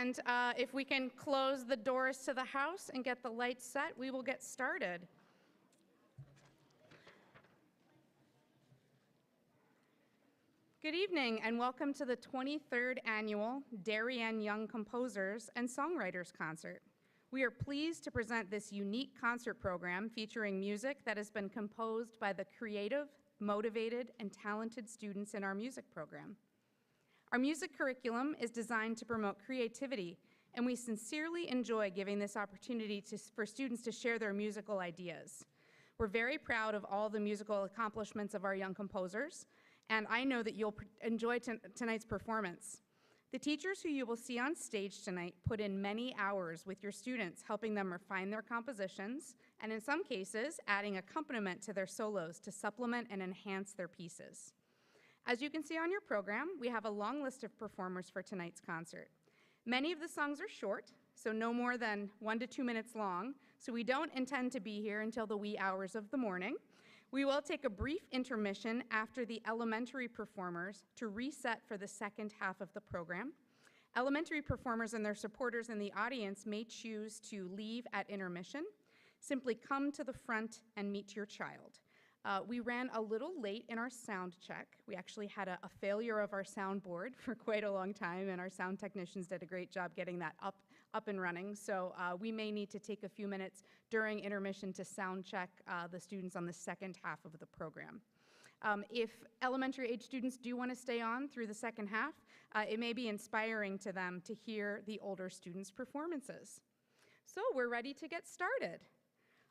And if we can close the doors to the house and get the lights set, we will get started. Good evening and welcome to the 23rd Annual Darien Young Composers and Songwriters Concert. We are pleased to present this unique concert program featuring music that has been composed by the creative, motivated, and talented students in our music program. Our music curriculum is designed to promote creativity, and we sincerely enjoy giving this opportunity for students to share their musical ideas. We're very proud of all the musical accomplishments of our young composers, and I know that you'll enjoy tonight's performance. The teachers who you will see on stage tonight put in many hours with your students, helping them refine their compositions, and in some cases, adding accompaniment to their solos to supplement and enhance their pieces. As you can see on your program, we have a long list of performers for tonight's concert. Many of the songs are short, so no more than 1 to 2 minutes long, so we don't intend to be here until the wee hours of the morning. We will take a brief intermission after the elementary performers to reset for the second half of the program. Elementary performers and their supporters in the audience may choose to leave at intermission. Simply come to the front and meet your child. We ran a little late in our sound check. We actually had a failure of our soundboard for quite a long time, and our sound technicians did a great job getting that up and running. So we may need to take a few minutes during intermission to sound check the students on the second half of the program. If elementary age students do want to stay on through the second half, it may be inspiring to them to hear the older students' performances. So we're ready to get started.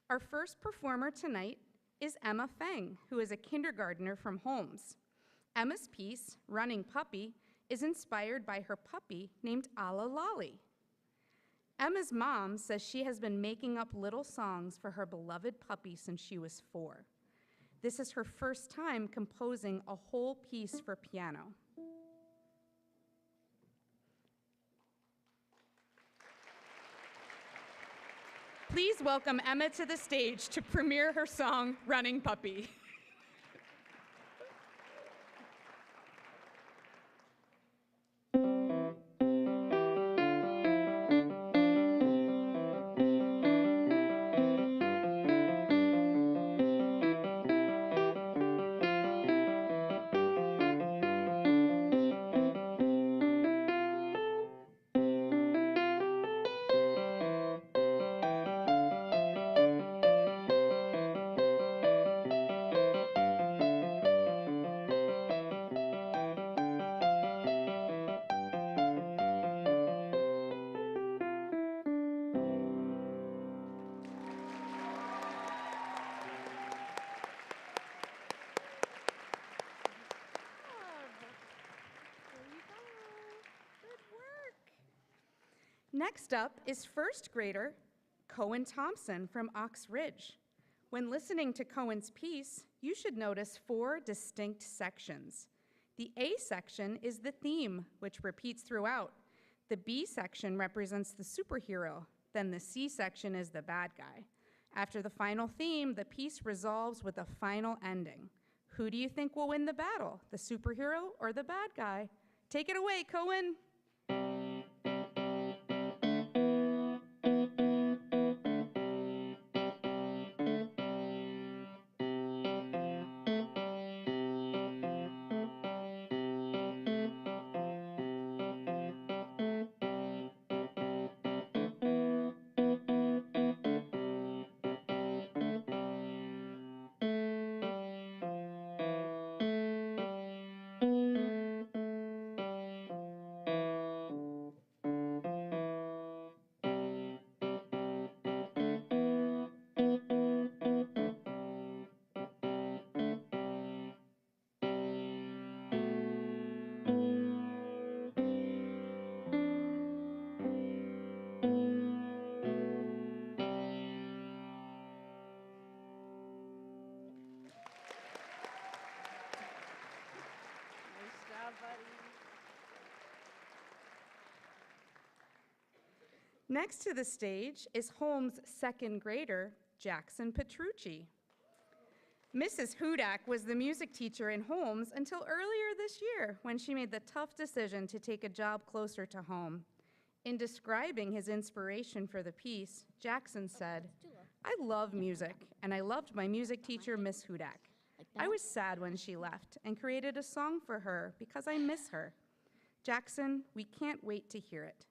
Our first performer tonight is Emma Feng, who is a kindergartner from Holmes. Emma's piece, Running Puppy, is inspired by her puppy named Ala Lolly. Emma's mom says she has been making up little songs for her beloved puppy since she was 4. This is her first time composing a whole piece for piano. Please welcome Emma to the stage to premiere her song, Running Puppy. Next up is first grader Cohen Thompson from Ox Ridge. When listening to Cohen's piece, you should notice 4 distinct sections. The A section is the theme, which repeats throughout. The B section represents the superhero. Then the C section is the bad guy. After the final theme, the piece resolves with a final ending. Who do you think will win the battle, the superhero or the bad guy? Take it away, Cohen. Next to the stage is Holmes' second grader, Jackson Petrucci. Mrs. Hudak was the music teacher in Holmes until earlier this year when she made the tough decision to take a job closer to home. In describing his inspiration for the piece, Jackson said, "I love music, and I loved my music teacher, Miss Hudak. I was sad when she left and created a song for her because I miss her. Jackson, we can't wait to hear it.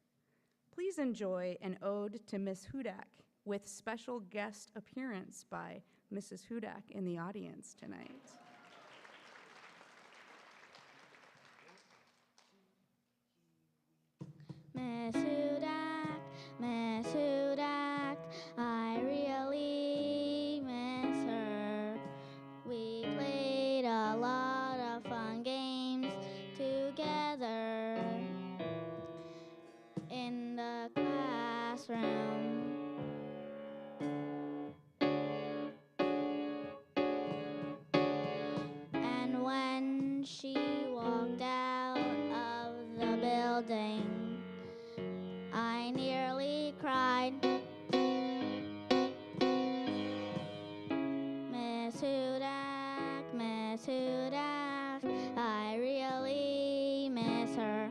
Please enjoy an ode to Miss Hudak with special guest appearance by Mrs. Hudak in the audience tonight." Miss Hudak, I really miss her. We played a lot of fun games together in the classroom. And when she walked out of the building, I nearly cried. Miss Hudak, I really miss her.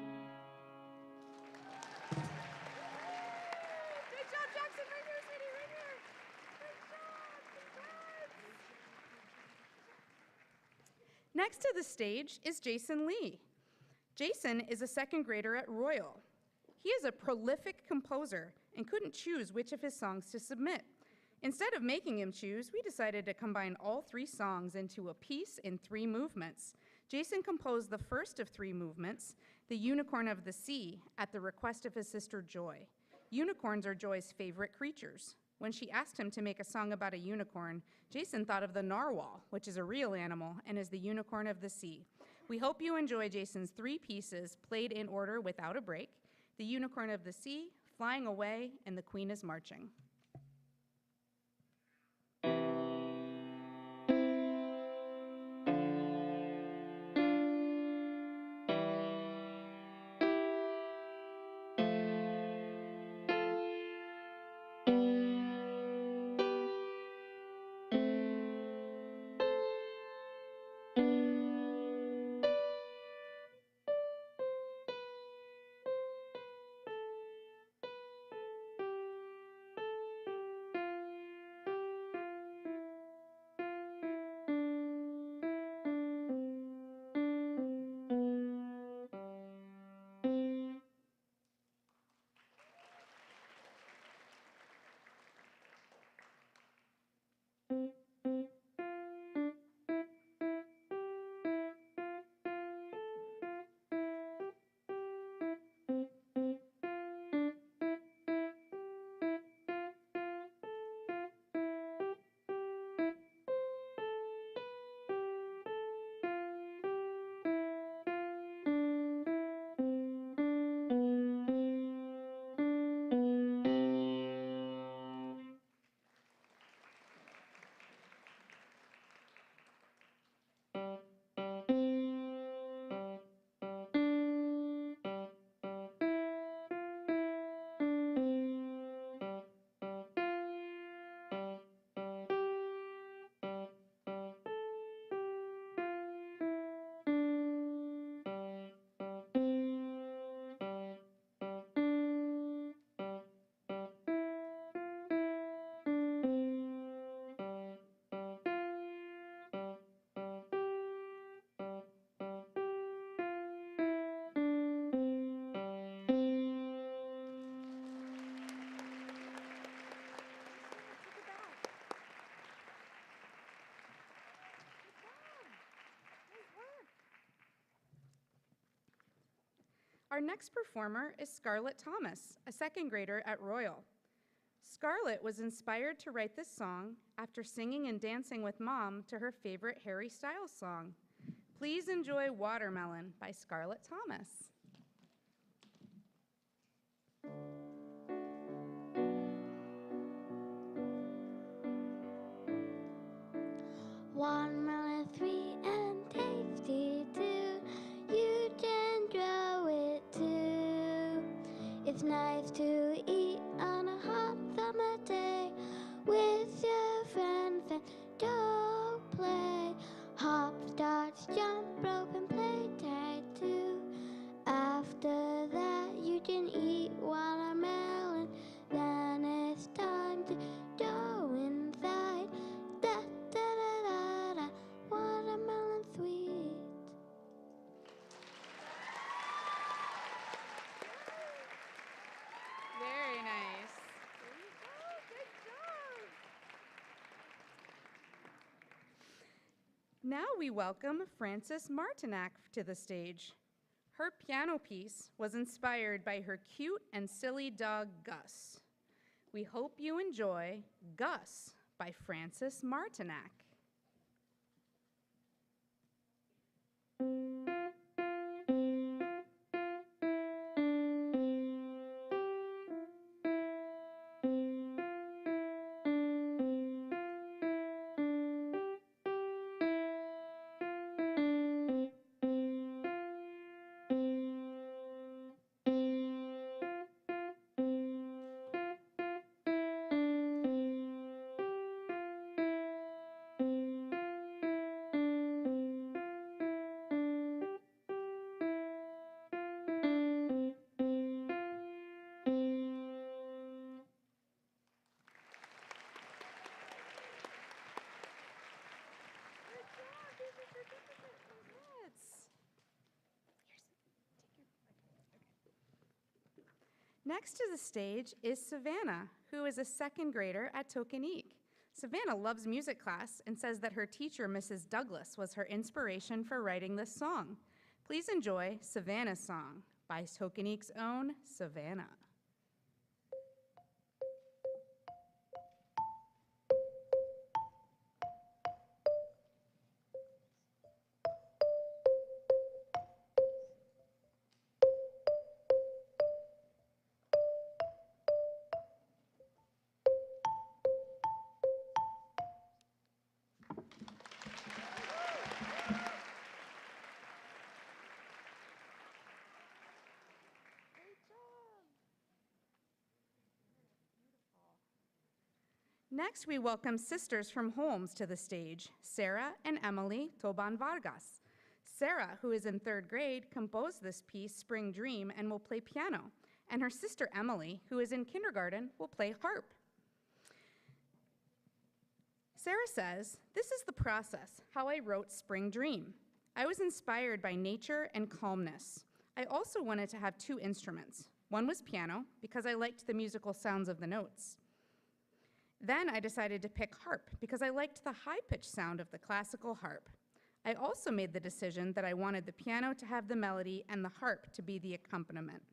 Good job, Jackson. Right here, sweetie, right here. Good job. Congrats. Next to the stage is Jason Lee. Jason is a second grader at Royal. He is a prolific composer and couldn't choose which of his songs to submit. Instead of making him choose, we decided to combine all 3 songs into a piece in 3 movements. Jason composed the first of 3 movements, The Unicorn of the Sea, at the request of his sister Joy. Unicorns are Joy's favorite creatures. When she asked him to make a song about a unicorn, Jason thought of the narwhal, which is a real animal and is the unicorn of the sea. We hope you enjoy Jason's 3 pieces, played in order without a break: The Unicorn of the Sea, Flying Away, and The Queen is Marching. Our next performer is Scarlett Thomas, a second grader at Royal. Scarlett was inspired to write this song after singing and dancing with Mom to her favorite Harry Styles song. Please enjoy Watermelon by Scarlett Thomas. Watermelon sweet and tasty too. You can grow it too. It's nice to eat on a hot summer day with your friends and don't play. Hopscotch, jump rope, and play tag too. After that, you can eat one Now we welcome Frances Martinac to the stage. Her piano piece was inspired by her cute and silly dog, Gus. We hope you enjoy Gus by Frances Martinac. Next to the stage is Savannah, who is a second grader at Tokenique. Savannah loves music class and says that her teacher, Mrs. Douglas, was her inspiration for writing this song. Please enjoy Savannah's song by Tokenique's own Savannah. Next, we welcome sisters from Holmes to the stage, Sarah and Emily Toban Vargas. Sarah, who is in third grade, composed this piece, Spring Dream, and will play piano. And her sister Emily, who is in kindergarten, will play harp. Sarah says, "This is the process, how I wrote Spring Dream. I was inspired by nature and calmness. I also wanted to have two instruments. One was piano, because I liked the musical sounds of the notes. Then I decided to pick harp because I liked the high-pitched sound of the classical harp. I also made the decision that I wanted the piano to have the melody and the harp to be the accompaniment."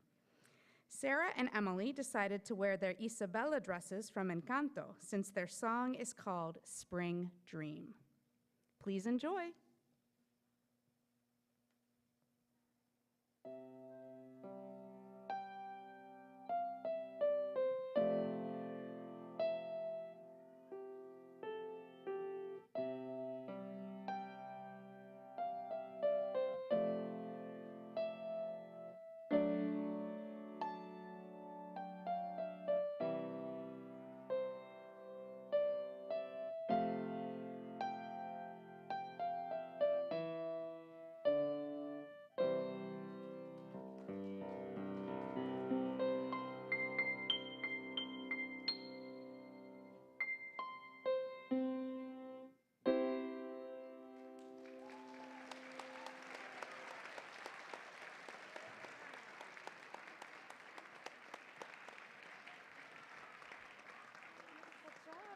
Sarah and Emily decided to wear their Isabella dresses from Encanto since their song is called Spring Dream. Please enjoy.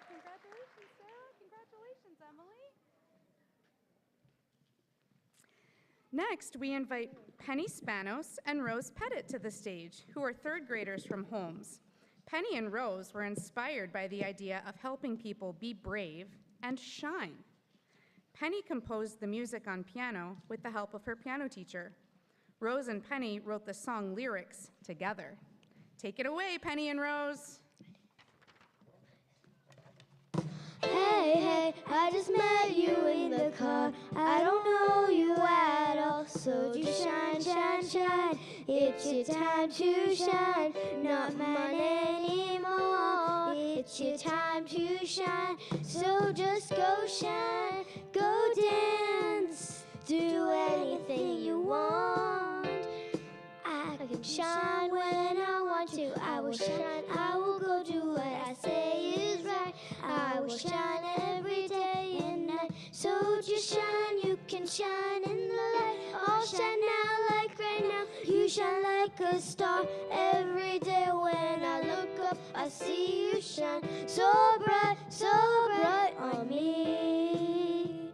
Congratulations, Sarah. Congratulations, Emily. Next, we invite Penny Spanos and Rose Pettit to the stage, who are third graders from Holmes. Penny and Rose were inspired by the idea of helping people be brave and shine. Penny composed the music on piano with the help of her piano teacher. Rose and Penny wrote the song lyrics together. Take it away, Penny and Rose. Hey, hey, I just met you in the car. I don't know you at all. So just shine, shine, shine. It's your time to shine. Not mine anymore. It's your time to shine. So just go shine. Go dance. Do anything you want. I can shine when I want to. I will shine. I will go do what I say is right. I will shine every day and night. So just shine, you can shine in the light. I'll shine now like right now. You shine like a star every day. When I look up, I see you shine so bright on me.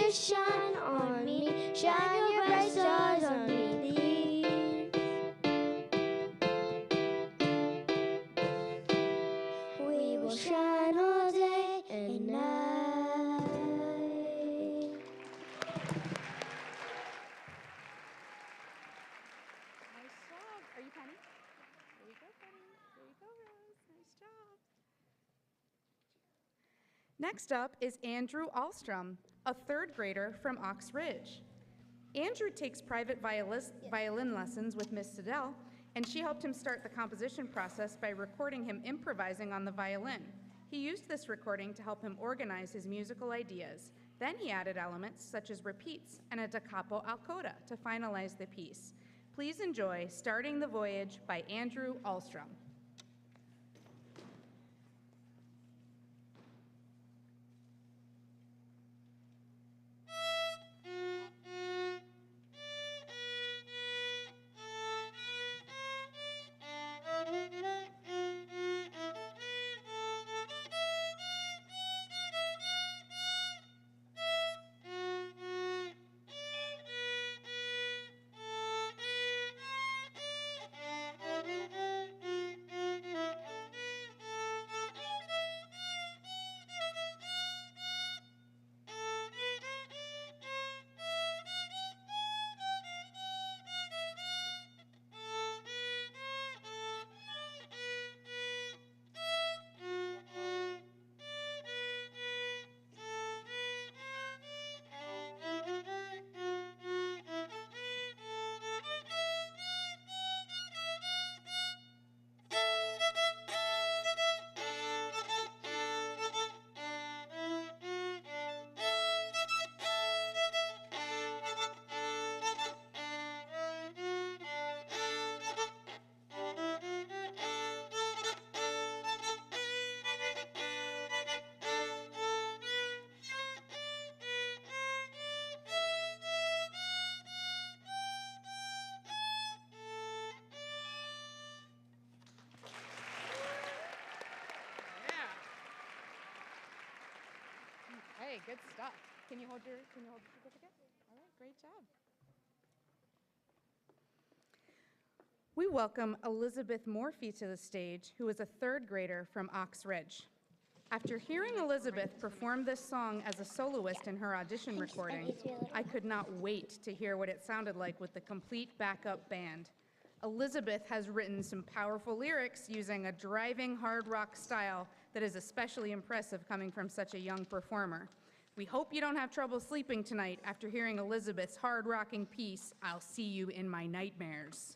just shine on me. Shine your bright stars on me, please. We will shine all day and night. Nice job. Are you Penny? There you go, Penny. There you go, Rose. Nice job. Next up is Andrew Alstrom, a third grader from Ox Ridge. Andrew takes private violin lessons with Miss Siddell, and she helped him start the composition process by recording him improvising on the violin. He used this recording to help him organize his musical ideas. Then he added elements such as repeats and a da capo al coda to finalize the piece. Please enjoy Starting the Voyage by Andrew Alstrom. Hey, good stuff. Can you hold your certificate? All right, great job. We welcome Elizabeth Morphy to the stage, who is a third grader from Ox Ridge. After hearing Elizabeth perform this song as a soloist in her audition recording, I could not wait to hear what it sounded like with the complete backup band. Elizabeth has written some powerful lyrics using a driving hard rock style that is especially impressive coming from such a young performer. We hope you don't have trouble sleeping tonight after hearing Elizabeth's hard-rocking piece, I'll See You in My Nightmares.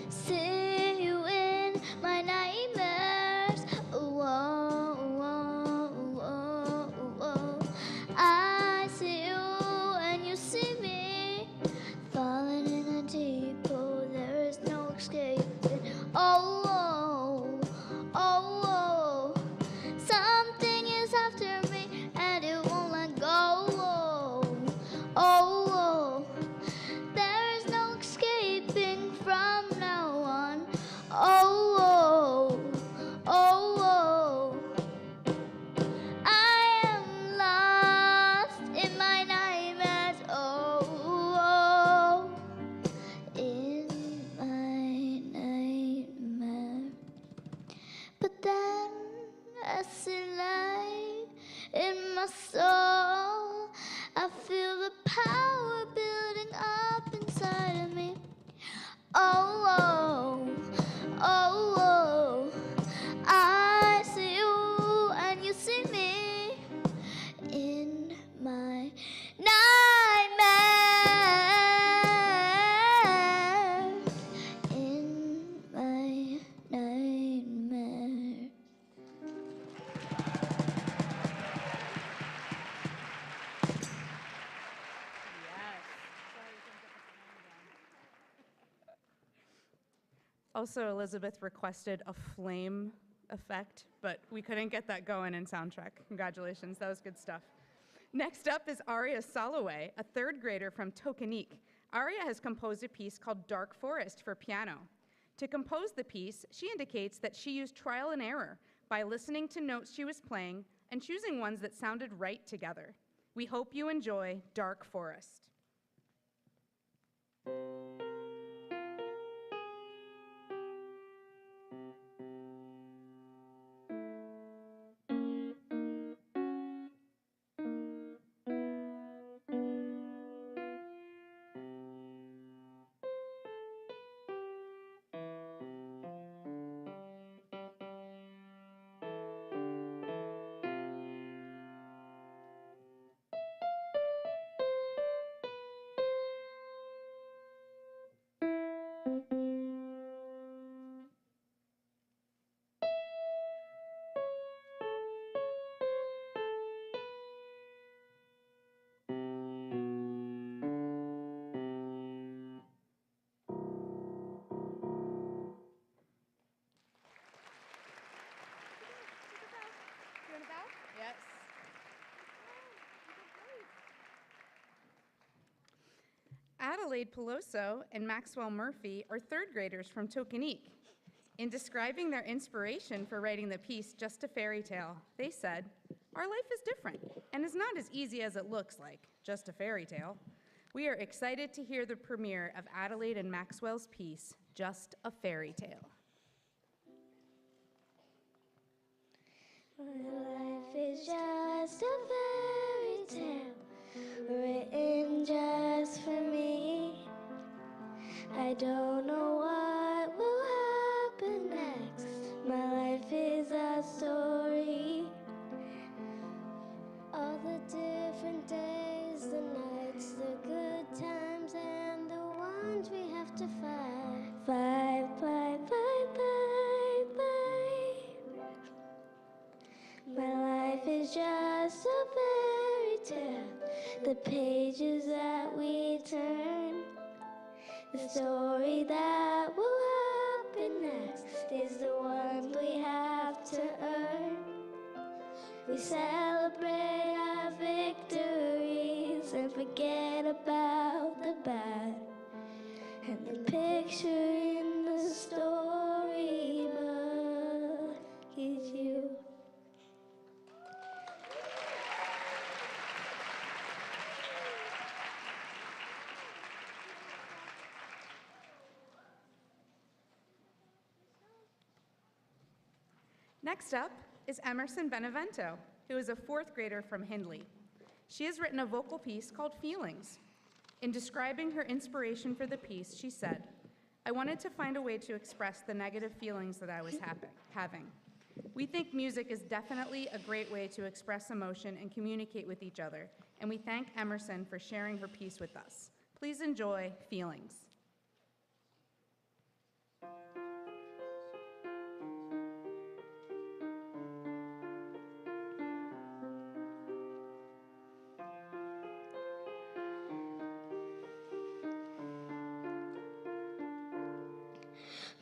See you in my nightmares. Whoa, whoa, whoa, whoa. I see you and you see me falling in a deep pool. There is no escaping. Oh, oh, oh, oh. Something is after me and it won't let go. Oh, oh, oh. There is no escaping from now on. Oh, oh, oh, oh. I am lost in my nightmares. Oh, oh, in my nightmare. But then I see light in my soul. I feel the power building up inside of me. Oh, oh, oh, oh. I see you and you see me in my nightmare. In my nightmare. Also, Elizabeth requested a flame effect, but we couldn't get that going in soundtrack. Congratulations, that was good stuff. Next up is Aria Soloway, a third grader from Tokenique. Aria has composed a piece called Dark Forest for piano. To compose the piece, she indicates that she used trial and error by listening to notes she was playing and choosing ones that sounded right together. We hope you enjoy Dark Forest. Yes. Adelaide Peloso and Maxwell Murphy are third graders from Tokenique. In describing their inspiration for writing the piece Just a Fairy Tale, they said, "Our life is different and is not as easy as it looks like, just a fairy tale." We are excited to hear the premiere of Adelaide and Maxwell's piece, Just a Fairy Tale. My life is just a fairy tale, written just for me. I don't know what will happen next. My life is a story. All the different days, the nights, the good times, and the ones we have to fight. Fight, fight, fight, fight, fight. My life is just a fairy tale, the pages that we turn. The story that will happen next is the one we have to earn. We celebrate our victories and forget about the bad. And the picture in the storybook is you. Next up is Emerson Benevento, who is a fourth grader from Hindley. She has written a vocal piece called Feelings. In describing her inspiration for the piece, she said, "I wanted to find a way to express the negative feelings that I was having. We think music is definitely a great way to express emotion and communicate with each other, and we thank Emerson for sharing her piece with us. Please enjoy Feelings."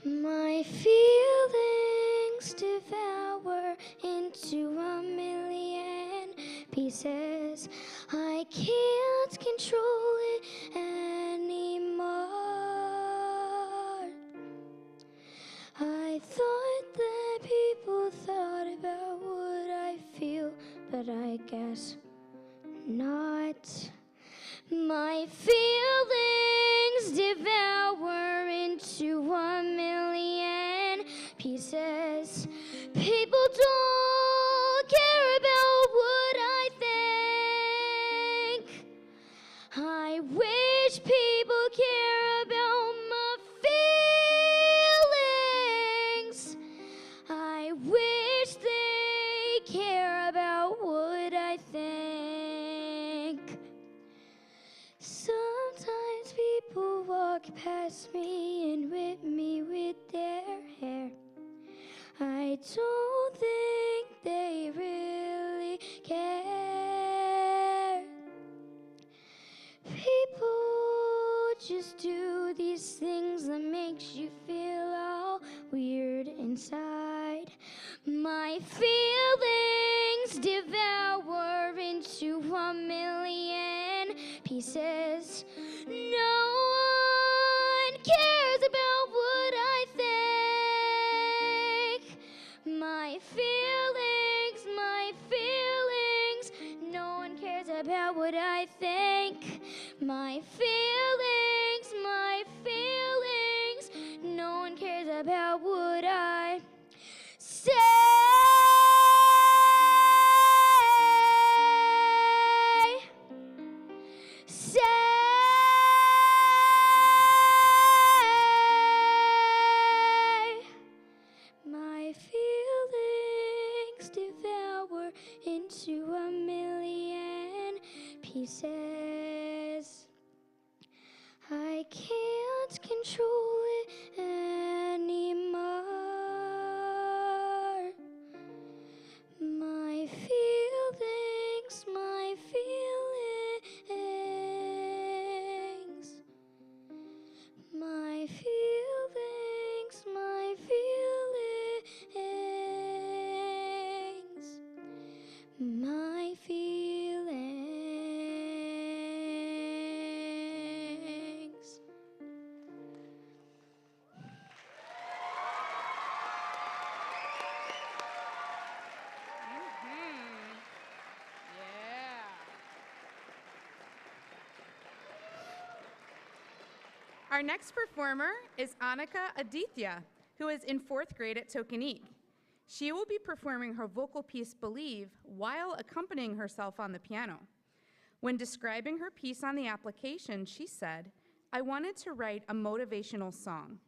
My feelings devour into a million pieces. I can't control it anymore. I thought that people thought about what I feel, but I guess not. My feelings devour into a million pieces. People don't care about what I think. I wish people care about my feelings. I wish they care about what I think. Sometimes people walk past me and whip me with their hair. I don't think they really care. People just do these things that makes you feel all weird inside. pieces. No one cares about what I think. My feelings, my feelings. No one cares about what I think. My feelings, my feelings. No one cares about what I say. My feelings devour into a million pieces. I can't control it anymore. My feelings, my feelings. My feelings, my feelings. My feelings. Yeah. Our next performer is Annika Aditya, who is in 4th grade at Tokenique. She will be performing her vocal piece, Believe, while accompanying herself on the piano. When describing her piece on the application, she said, "I wanted to write a motivational song.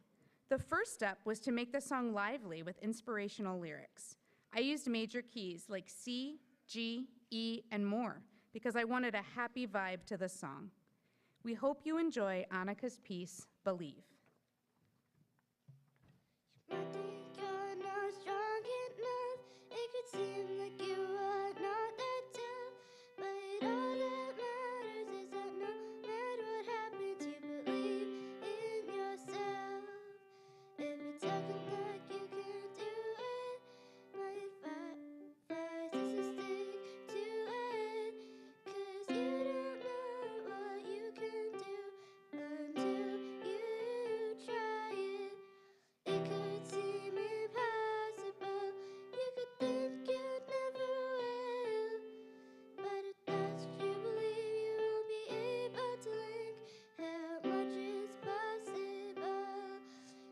The first step was to make the song lively with inspirational lyrics. I used major keys like C, G, E, and more because I wanted a happy vibe to the song." We hope you enjoy Annika's piece, Believe. You might think you're not strong enough. It could seem like you are not that tough. But all that matters is that no matter what happens, you believe in yourself. If you're talking like you can do it, my advice is to stick to it. 'Cause you don't know what you can do until you try it. It could seem impossible. You could think you never will. But if that's what you believe, you will be able to link how much is possible.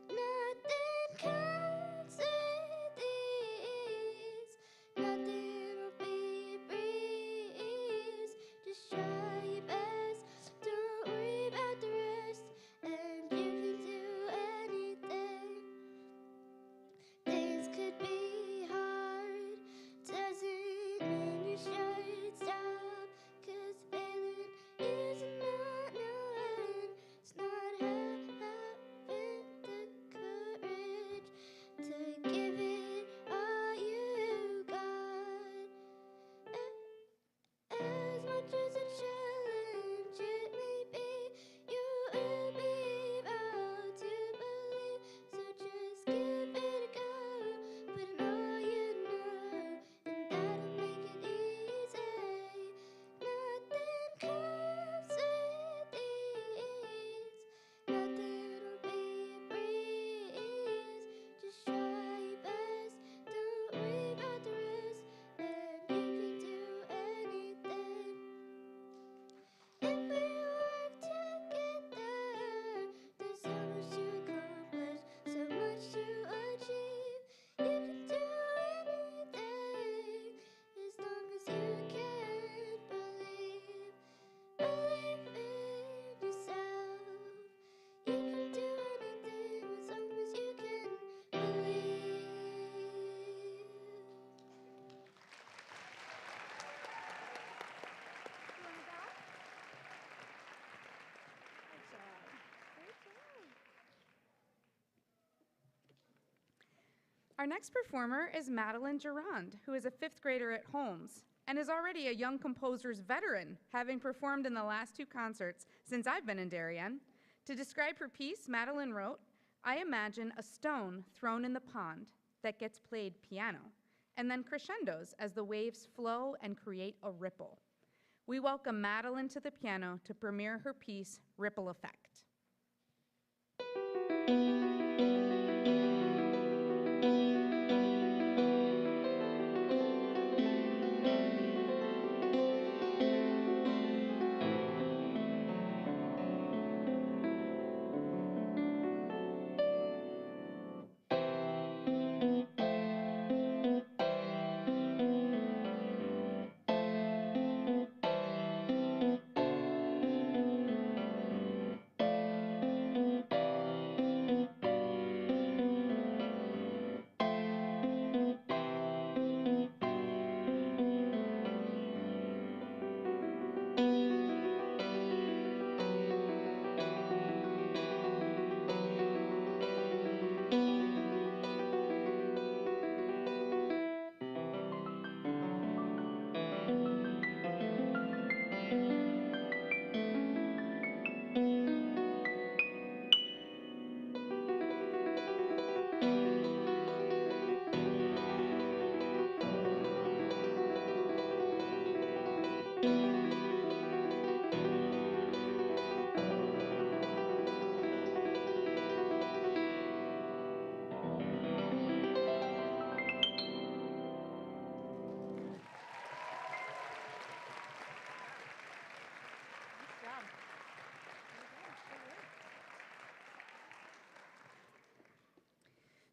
Nothing comes with ease. Nothing will be a breeze. Just try your best. Don't worry about the rest. And you can do anything. Things could be hard. Doesn't mean you should stop. 'Cause failing is not knowing. It's not having the courage to give it all you got. As much as a challenge it may be, you will be able to believe. So just give it a go. Put in all you know, and that'll make it easy. Nothing comes with ease. Nothing will be a breeze. Just try your best. Don't worry about the rest. And you can do anything. If we work together, there's so much to accomplish, so much to achieve. You can do anything as long as you can believe. Believe in yourself. You can do anything as long as you can believe. Our next performer is Madeline Durand, who is a 5th grader at Holmes and is already a Young Composers veteran, having performed in the last 2 concerts since I've been in Darien. To describe her piece, Madeline wrote, "I imagine a stone thrown in the pond that gets played piano, and then crescendos as the waves flow and create a ripple. We welcome Madeline to the piano to premiere her piece, Ripple Effect.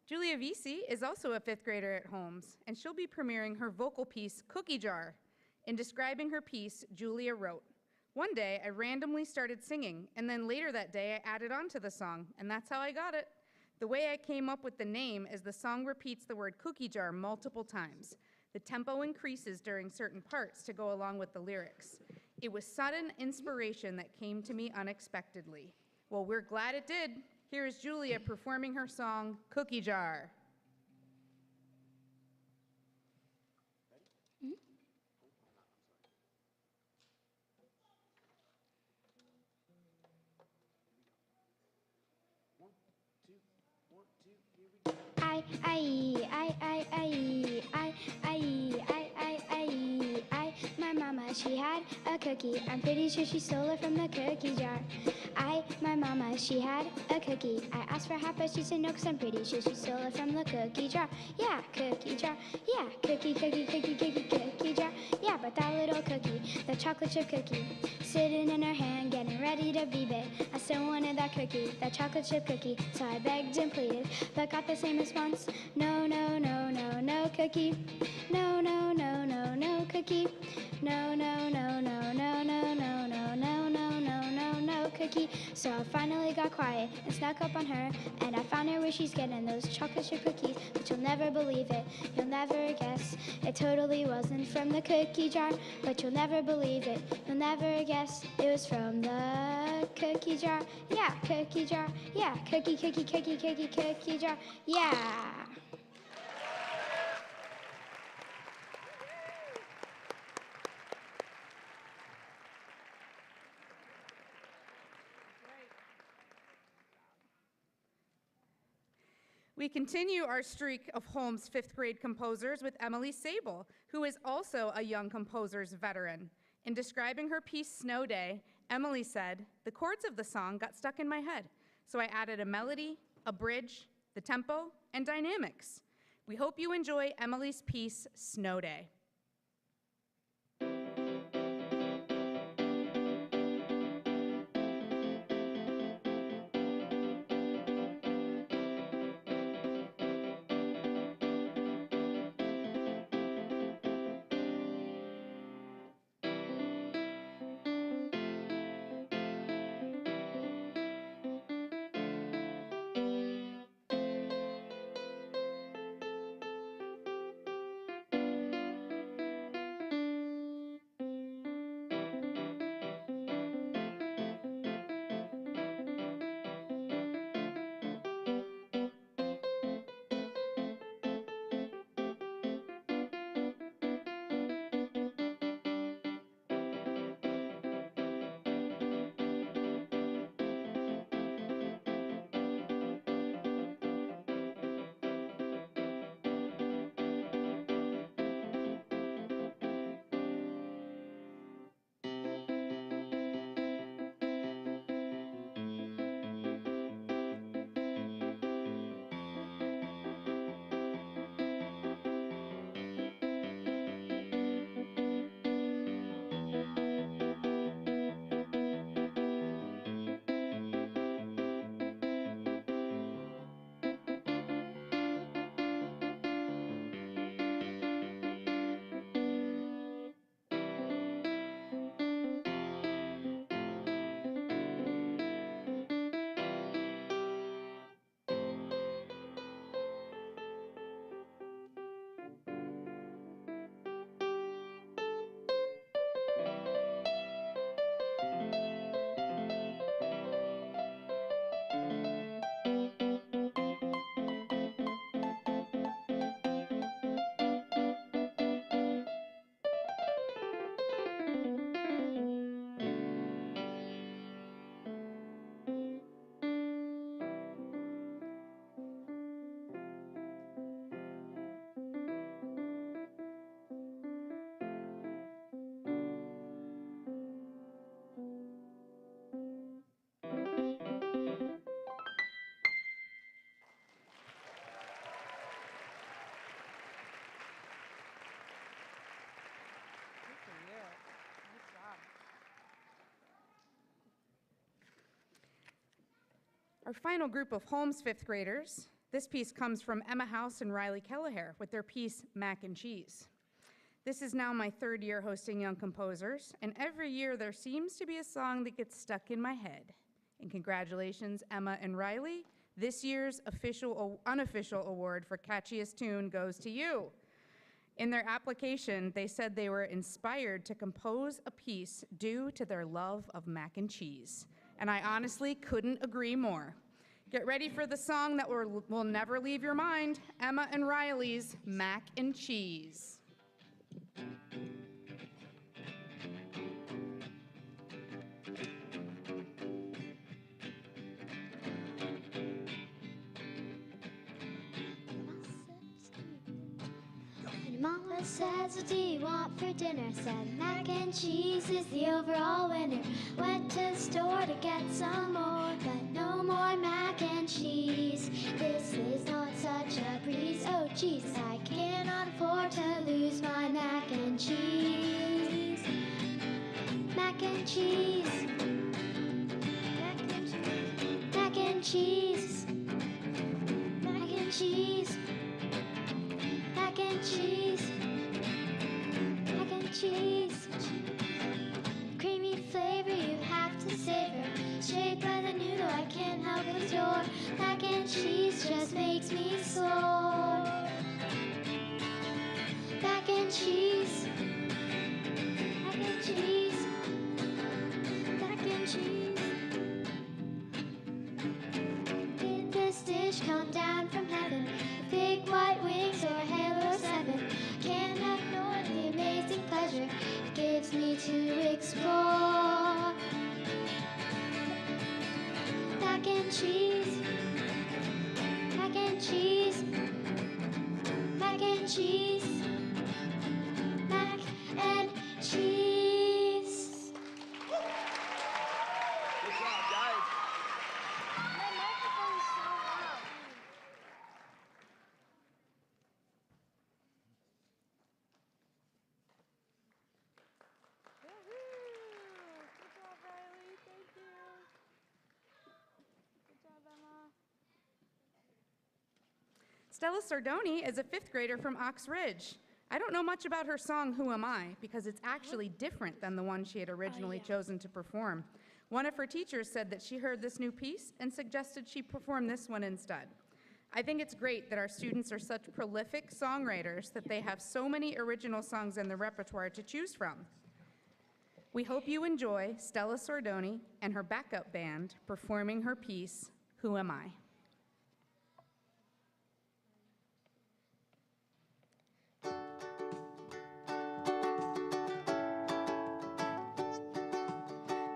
Julia Visi is also a fifth grader at Holmes, and she'll be premiering her vocal piece, Cookie Jar. In describing her piece, Julia wrote, "One day I randomly started singing, and then later that day I added on to the song, and that's how I got it. The way I came up with the name is the song repeats the word cookie jar multiple times. The tempo increases during certain parts to go along with the lyrics. It was sudden inspiration that came to me unexpectedly." Well, we're glad it did. Here is Julia performing her song, Cookie Jar. My mama, she had a cookie. I'm pretty sure she stole it from the cookie jar. My mama, she had a cookie. I asked for half, but she said no, 'cause I'm pretty sure she stole it from the cookie jar. Yeah, cookie jar. Yeah, cookie jar. Yeah, but that little cookie, the chocolate chip cookie, sitting in her hand, getting ready to be bit. I still wanted that cookie, that chocolate chip cookie, so I begged and pleaded, but got the same response. No, no, no, no, no cookie. No, no, no, no, no cookie. No, no, no, no, no, no, no, no, no, no, no, no, no cookie. So I finally got quiet and snuck up on her, and I found her where she's getting those chocolate chip cookies. But you'll never believe it, you'll never guess. It totally wasn't from the cookie jar, but you'll never believe it, you'll never guess. It was from the cookie jar. Yeah, cookie jar. Yeah, cookie jar. Yeah. We continue our streak of Holmes fifth grade composers with Emily Sable, who is also a Young Composers veteran. In describing her piece, Snow Day, Emily said, "The chords of the song got stuck in my head, so I added a melody, a bridge, the tempo, and dynamics." We hope you enjoy Emily's piece, Snow Day. Our final group of Holmes fifth graders, this piece comes from Emma House and Riley Kelleher with their piece, Mac and Cheese. This is now my third year hosting Young Composers, and every year there seems to be a song that gets stuck in my head. And congratulations, Emma and Riley. This year's unofficial award for catchiest tune goes to you. In their application, they said they were inspired to compose a piece due to their love of mac and cheese. And I honestly couldn't agree more. Get ready for the song that will never leave your mind, Emma and Riley's Mac and Cheese. Mama says, what do you want for dinner? Said mac and cheese is the overall winner. Went to the store to get some more, but no more mac and cheese. This is not such a breeze. Oh geez, I cannot afford to lose my mac and cheese. Mac and cheese. Mac and cheese. Mac and cheese. Mac and cheese. Mac and cheese, mac and cheese. Creamy flavor you have to savor. Shaped by the noodle, I can't help but adore. Mac and cheese just makes me soar. Mac and cheese, mac and cheese, mac and cheese. Did this dish come down from heaven? With big white wings or Halo 7? Can't ignore the amazing pleasure it gives me to explore. Mac and cheese, mac and cheese, mac and cheese, mac and cheese. Good job, guys. My microphone is so loud. Good job, Riley. Thank you. Good job, Emma. Stella Sardoni is a fifth grader from Ox Ridge. I don't know much about her song, Who Am I, because it's actually different than the one she had originally chosen to perform. One of her teachers said that she heard this new piece and suggested she perform this one instead. I think it's great that our students are such prolific songwriters that they have so many original songs in their repertoire to choose from. We hope you enjoy Stella Sardoni and her backup band performing her piece, Who Am I?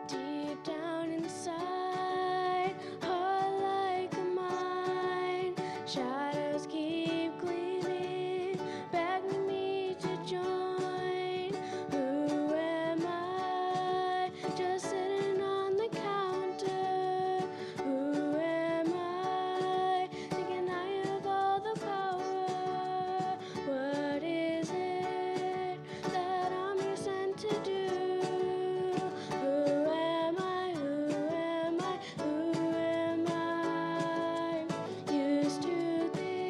Deep down inside, heart like a mine, shadows keep gleaming, begging me to join. Who am I? Just sitting on the counter. Who am I? Thinking I have all the power. What is it that I'm here sent to do? Who am I? Who am I? Who am I? Used to think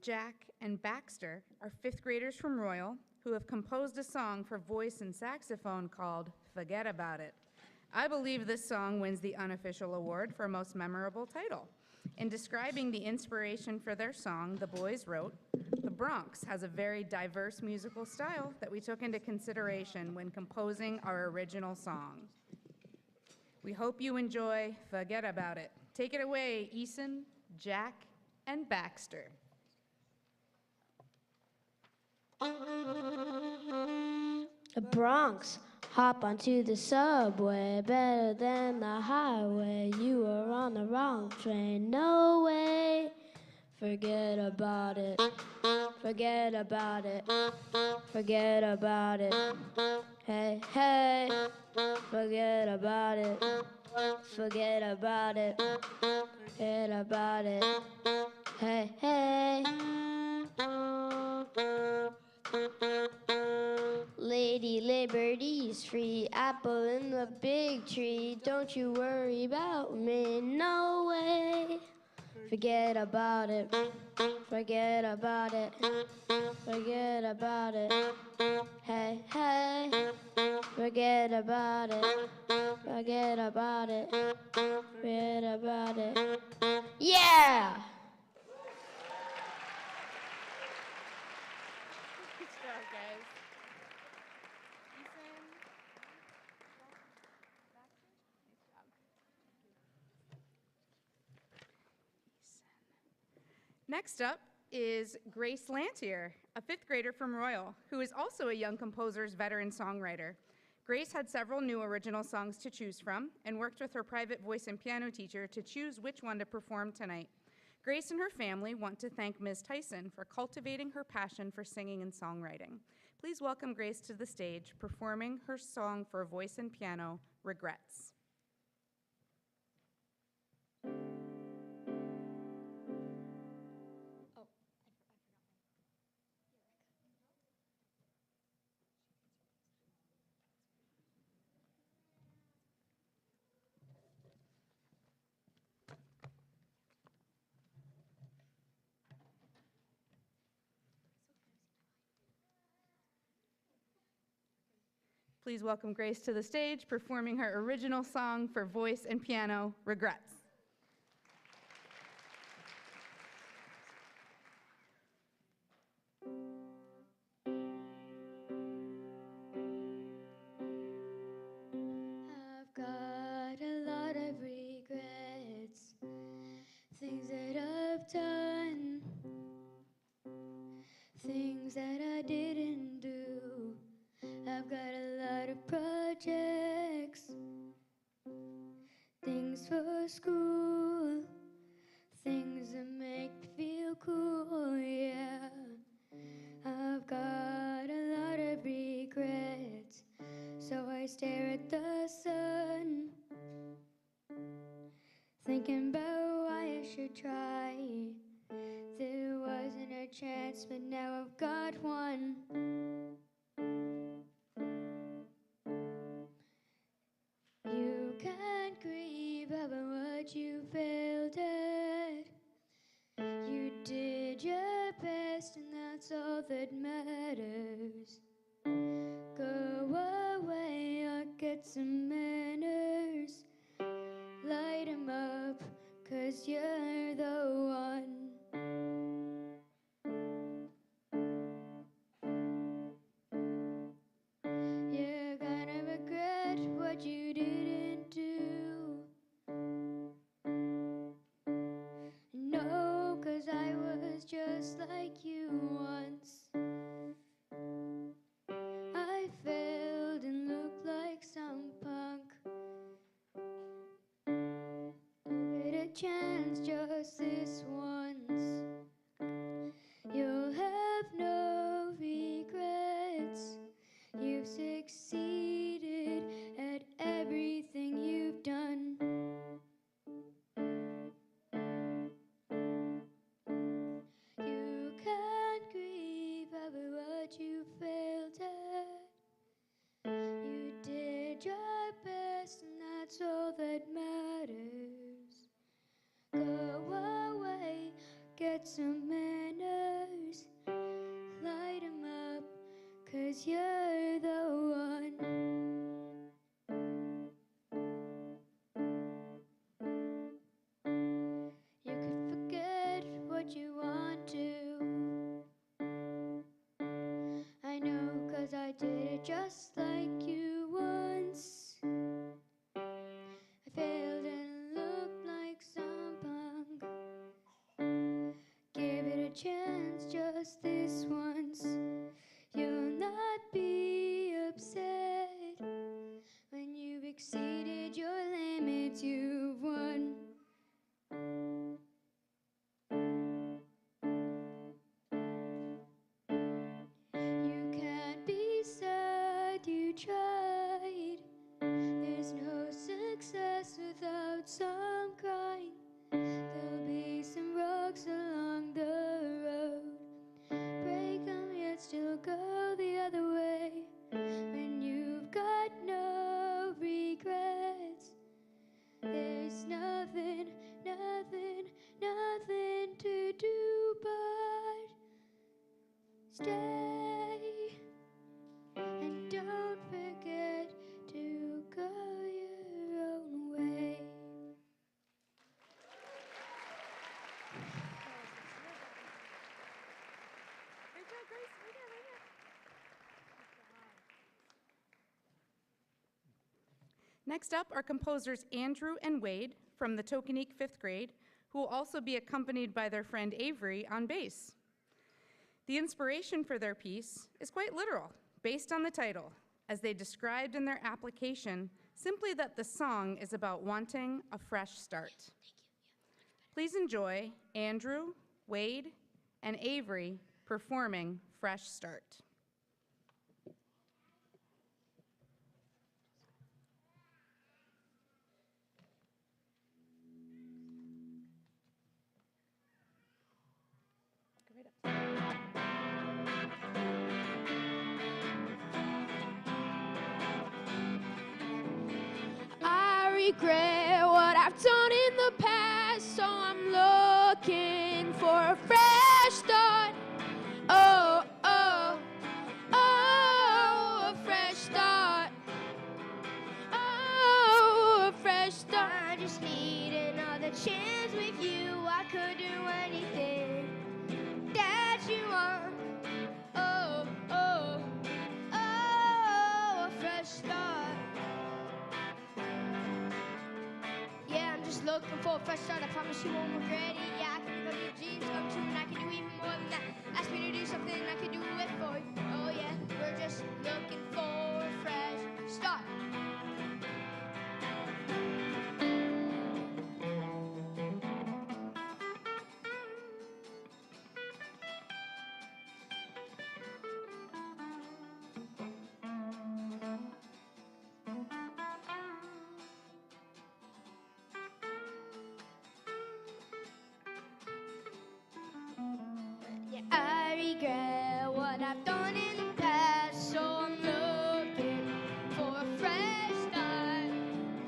Jack, and Baxter are fifth graders from Royal who have composed a song for voice and saxophone called Forget About It. I believe this song wins the unofficial award for most memorable title. In describing the inspiration for their song, the boys wrote, "The Bronx has a very diverse musical style that we took into consideration when composing our original song." We hope you enjoy Forget About It. Take it away, Eason, Jack, and Baxter. The Bronx, hop onto the subway, better than the highway. You were on the wrong train, no way. Forget about it, forget about it, forget about it. Hey, hey, forget about it, forget about it, forget about it. Hey, hey. Lady Liberty's free, apple in the big tree. Don't you worry about me, no way. Forget about it, forget about it, forget about it. Hey, hey, forget about it, forget about it, forget about it. Yeah! Good job, guys. Next up is Grace Lantier, a fifth grader from Royal, who is also a Young Composers veteran songwriter. Grace had several new original songs to choose from and worked with her private voice and piano teacher to choose which one to perform tonight. Grace and her family want to thank Ms. Tyson for cultivating her passion for singing and songwriting. Please welcome Grace to the stage, performing her song for voice and piano, Regrets. Please welcome Grace to the stage, performing her original song for voice and piano, Regrets. I've got a lot of regrets, things that I've done, things that I didn't do. I've got a lot of projects, things for school, things that make me feel cool, yeah. I've got a lot of regrets, so I stare at the sun, thinking about why I should try. There wasn't a chance, but now I've got one. You can't grieve over what you failed at. You did your best, and that's all that matters. Go away or get some manners. Light 'em up, 'cause you're the one. You're gonna regret what you didn't do. No, 'cause I was just like you once. I failed and looked like some punk. Get a chance just this once. You'll have no regrets. You've succeeded at everything you've done. You can't grieve over what you failed at. You did your best, and that's all that matters. Go chance just this once. You'll not be upset when you've exceeded your limits, you've won. You can't be sad, you tried. There's no success without some crying. There'll be some rocks along the road. Break them yet still go the other way. When you've got no regrets, there's nothing, nothing, nothing to do but stay. And don't forget to go your own way. Great job, Grace. Right there, right there. Next up are composers Andrew and Wade from the Tokenique 5th grade, who will also be accompanied by their friend Avery on bass. The inspiration for their piece is quite literal, based on the title, as they described in their application, simply that the song is about wanting a fresh start. Please enjoy Andrew, Wade, and Avery performing Fresh Start. I regret what I've done in the past, so I'm looking for a fresh start. Oh, oh, oh, a fresh start. Oh, a fresh start. I just need another chance with you. I could do anything that you want. Oh, oh, oh, a fresh start. Yeah, I'm just looking for a fresh start. I promise you won't regret it. Yeah, I can make all your dreams come true, and I can do even more than that. Ask me to do something, I can do it for you. Oh yeah, we're just looking for a fresh start. Yeah, I regret what I've done in the past, so I'm looking for a fresh start.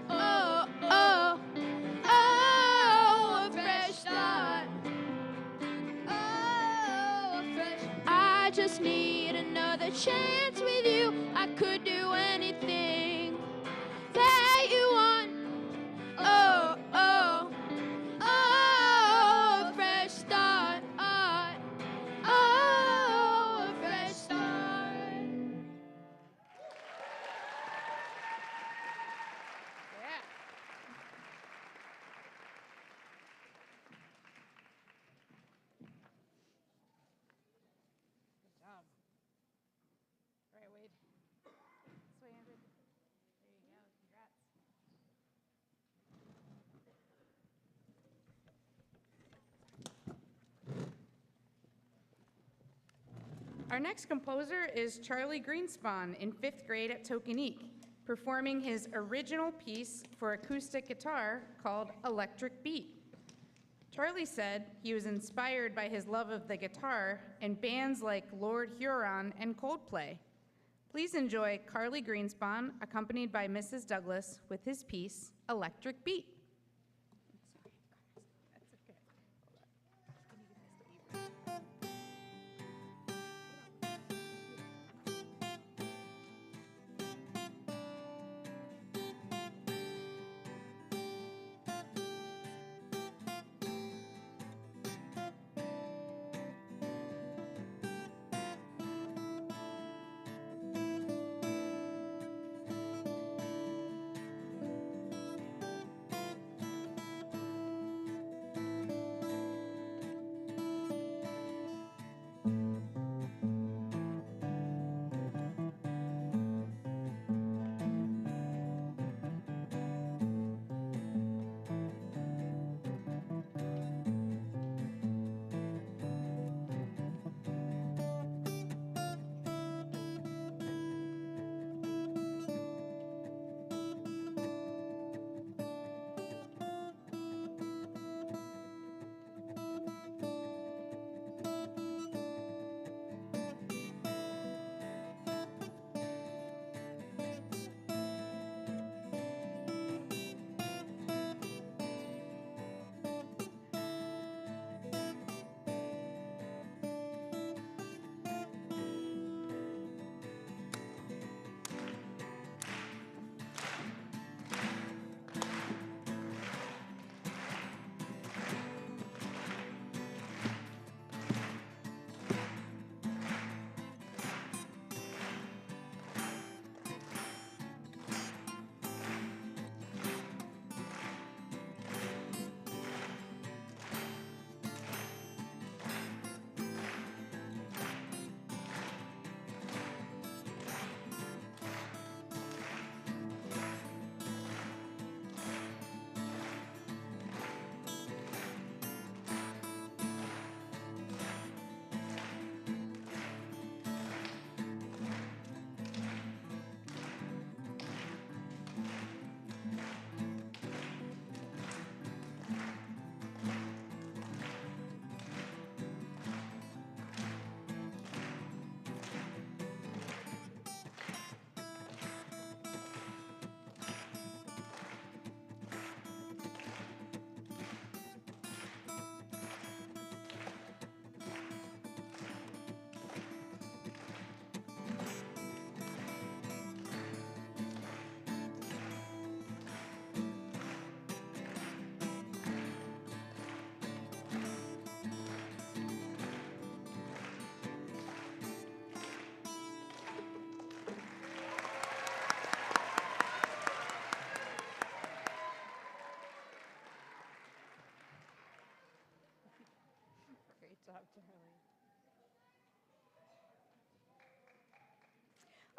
Oh, oh, oh, a fresh start. Oh, a fresh. I just need another chance with you. I could do anything that you want. Oh, oh, oh, a fresh start. Oh, a fresh start. Yeah. Good job. All right, Wade. This way, Andrew. There you go. Congrats. Our next composer is Charlie Greenspan in 5th grade at Tokenique, performing his original piece for acoustic guitar called Electric Beat. Charlie said he was inspired by his love of the guitar and bands like Lord Huron and Coldplay. Please enjoy Carly Greenspan, accompanied by Mrs. Douglas, with his piece, Electric Beat. That's okay.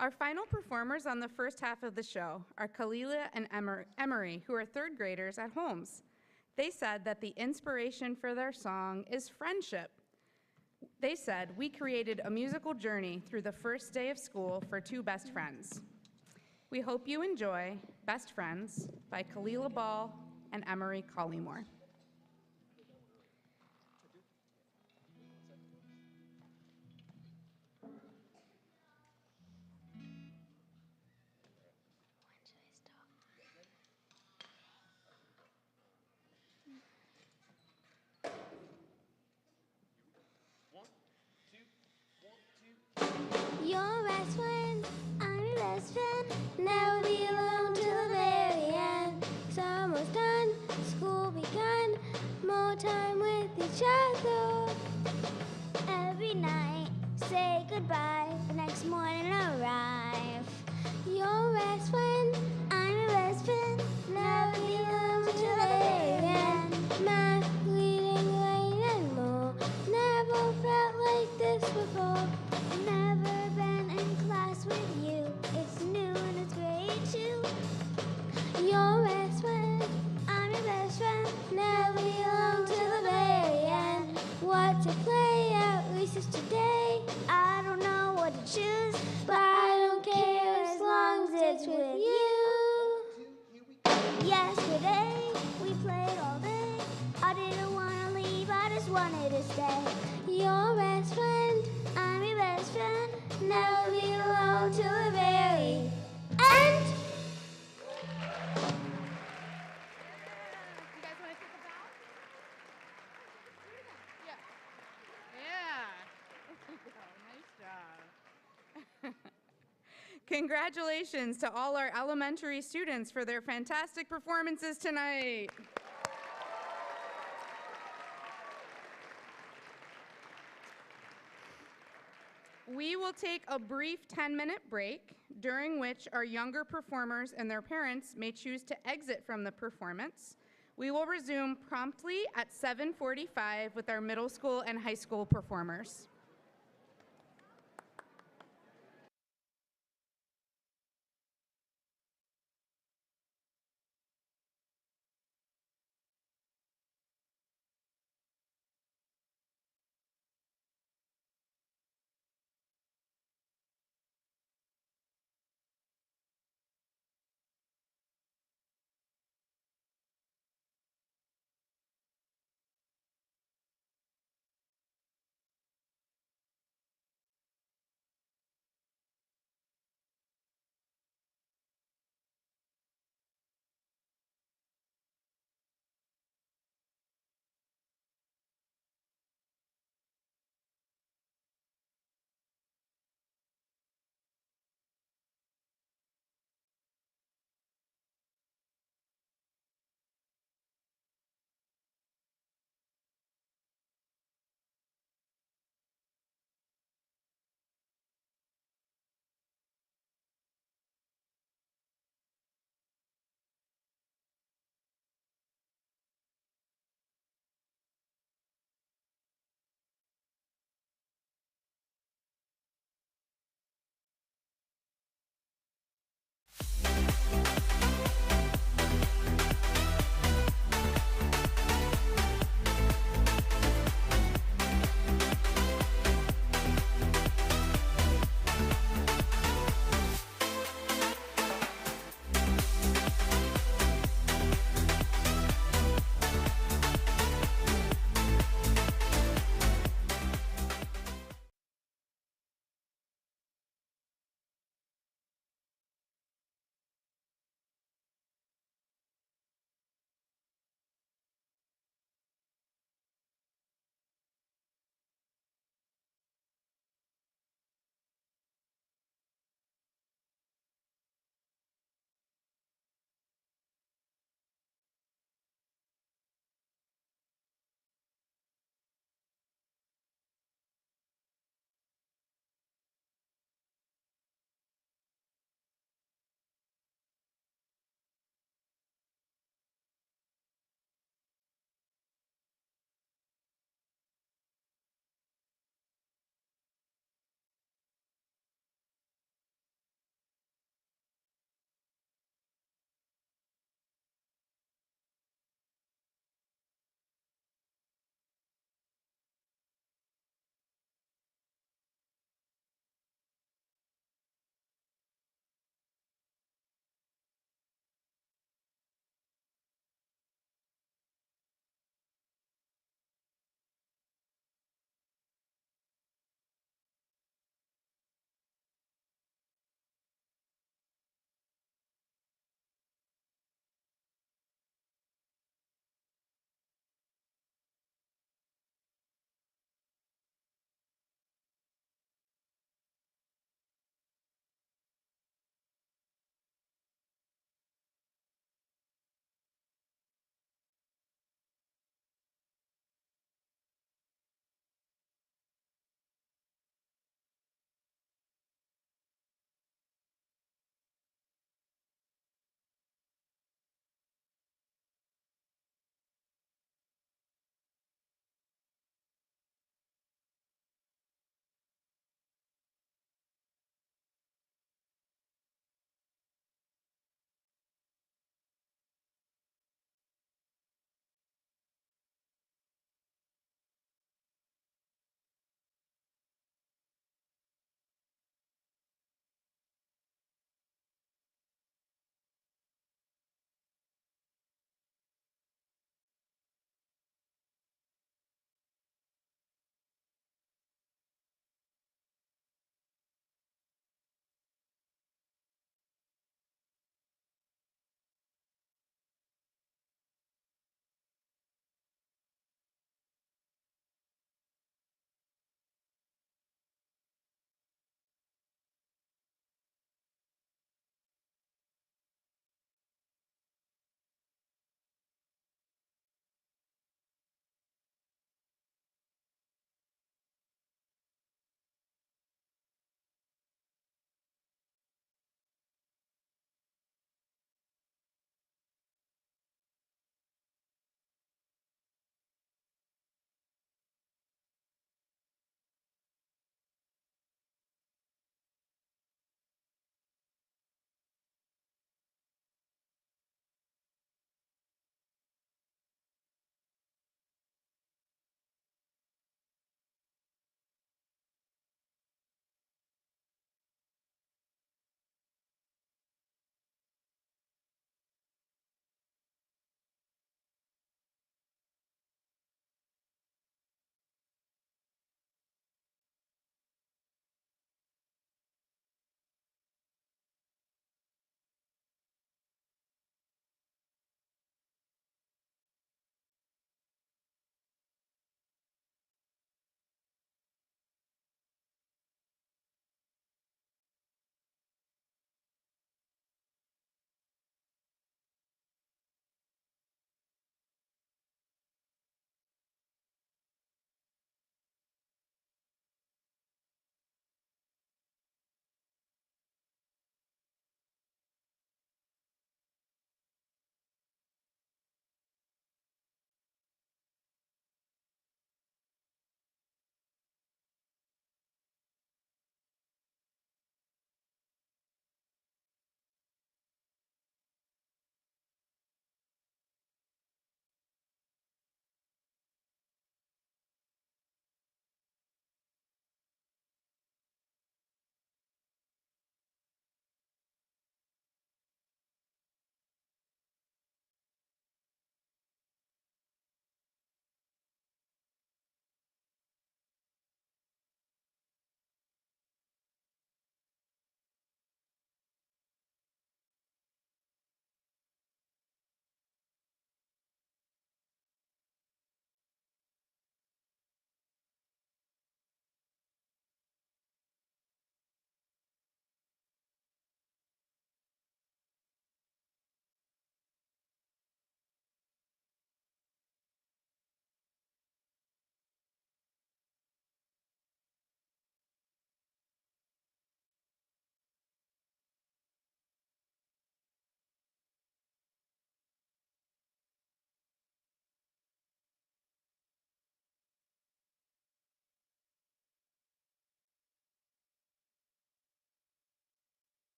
Our final performers on the first half of the show are Kalila and Emery, who are third graders at Holmes. They said that the inspiration for their song is friendship. They said, "We created a musical journey through the first day of school for two best friends." We hope you enjoy Best Friends by Kalila Ball and Emery Collymore. Your best friend, I'm your best friend. Never be alone till the very end. Summer's done, school begun. More time with each other. Every night, say goodbye. The next morning arrive. Your best friend, I'm your best friend. Never be alone till the very end. Math, reading, rain, and more. Never felt like this before. Never been in class with you. It's new and it's great too. Your best friend, I'm your best friend. Never be alone till the very end. What to play at recess today? I don't know what to choose, but I don't care as long as it's with you. Yesterday, we played all day. I didn't want to leave, I just wanted to stay. Your best friend, I'm your best friend. Never be alone till the very end. You guys want to take a bow? Yeah. Yeah. Nice job. Congratulations to all our elementary students for their fantastic performances tonight. We will take a brief 10-minute break, during which our younger performers and their parents may choose to exit from the performance. We will resume promptly at 7:45 with our middle school and high school performers.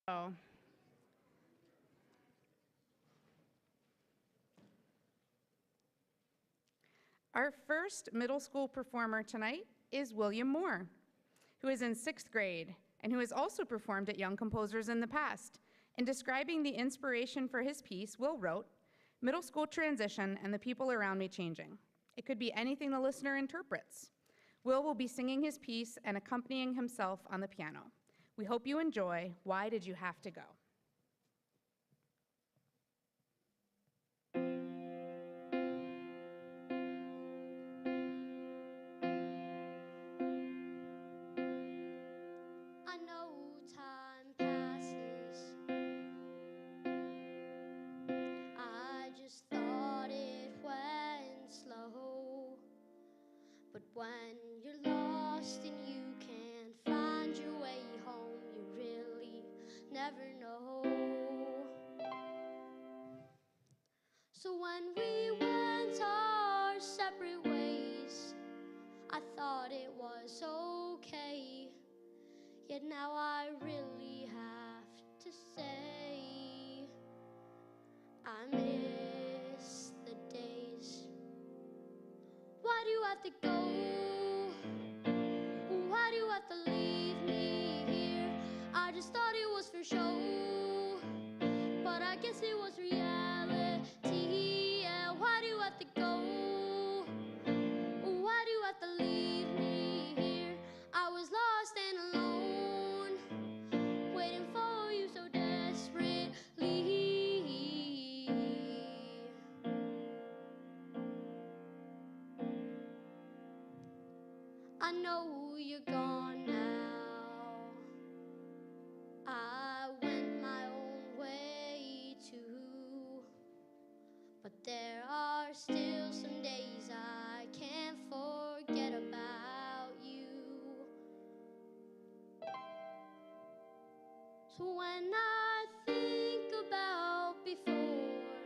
Oh. Our first middle school performer tonight is William Moore, who is in 6th grade and who has also performed at Young Composers in the past. In describing the inspiration for his piece, Will wrote, "Middle school transition and the people around me changing. It could be anything the listener interprets." Will be singing his piece and accompanying himself on the piano. We hope you enjoy Why Did You Have to Go? I know time passes. I just thought it went slow. But when you're lost and you can't find your way home, you really never know. So when we went our separate ways, I thought it was okay. Yet now I really have to say, I miss the days. Why do you have to go? Why do you have to leave me here? I just thought it was for show, but I guess it was reality. Yeah, why do you have to go? Why do you have to leave me here? I was lost and alone, waiting for you so desperately. I know you're gone now. I went my own way too, but there are still some days I can't forget about you. So when I think about before,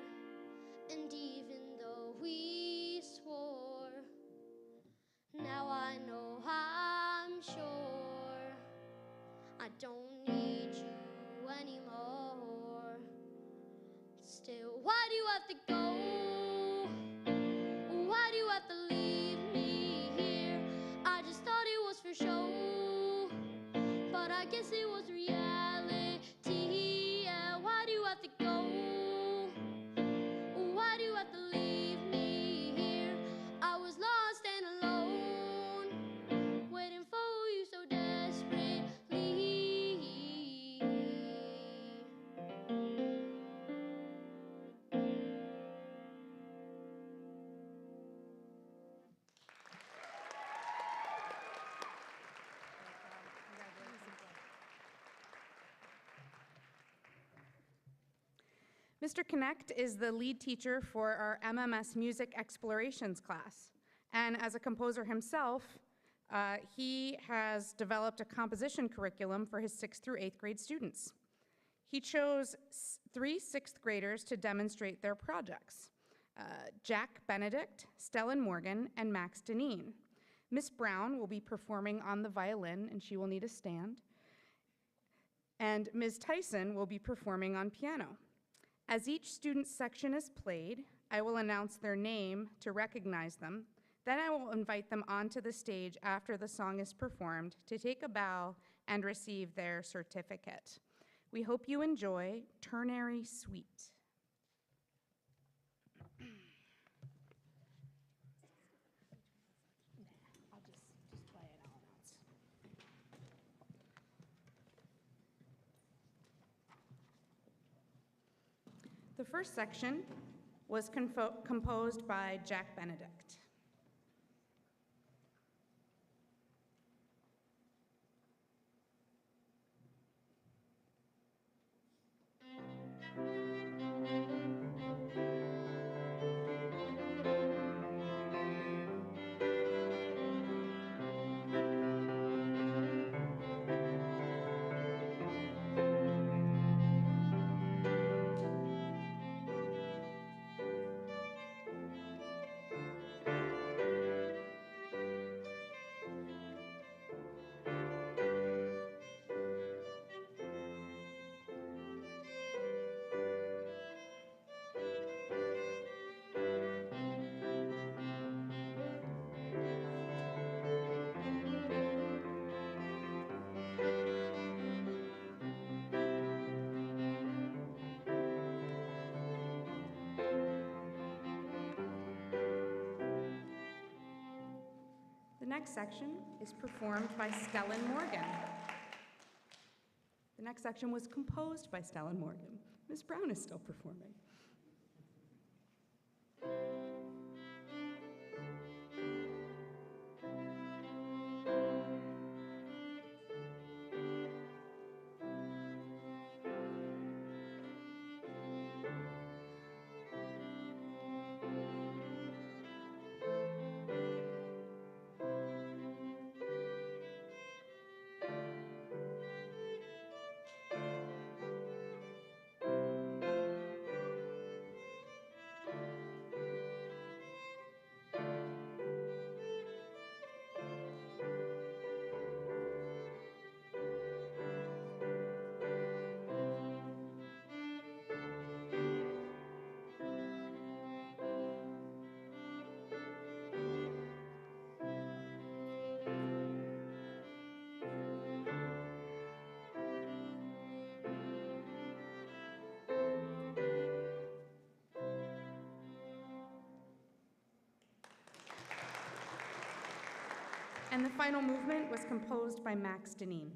and even though we swore, now I know I'm sure I don't need you anymore. Still, why do you have to go? Why do you have to leave me here? I just thought it was for show, but I guess it was reality. Yeah, why do you have to go? Why do you have to leave me here? I was lost and alone, waiting for you so desperately. Mr. Connect is the lead teacher for our MMS Music Explorations class. And as a composer himself, he has developed a composition curriculum for his 6th through 8th grade students. He chose 3 6th graders to demonstrate their projects: Jack Benedict, Stellan Morgan, and Max Deneen. Miss Brown will be performing on the violin, and she will need a stand. And Ms. Tyson will be performing on piano. As each student's section is played, I will announce their name to recognize them. Then I will invite them onto the stage after the song is performed to take a bow and receive their certificate. We hope you enjoy Ternary Suite. I'll just play it all out. The first section was composed by Jack Benedict. The next section is performed by Stellan Morgan. The next section was composed by Stellan Morgan. Ms. Brown is still performing. And the final movement was composed by Max Deneen.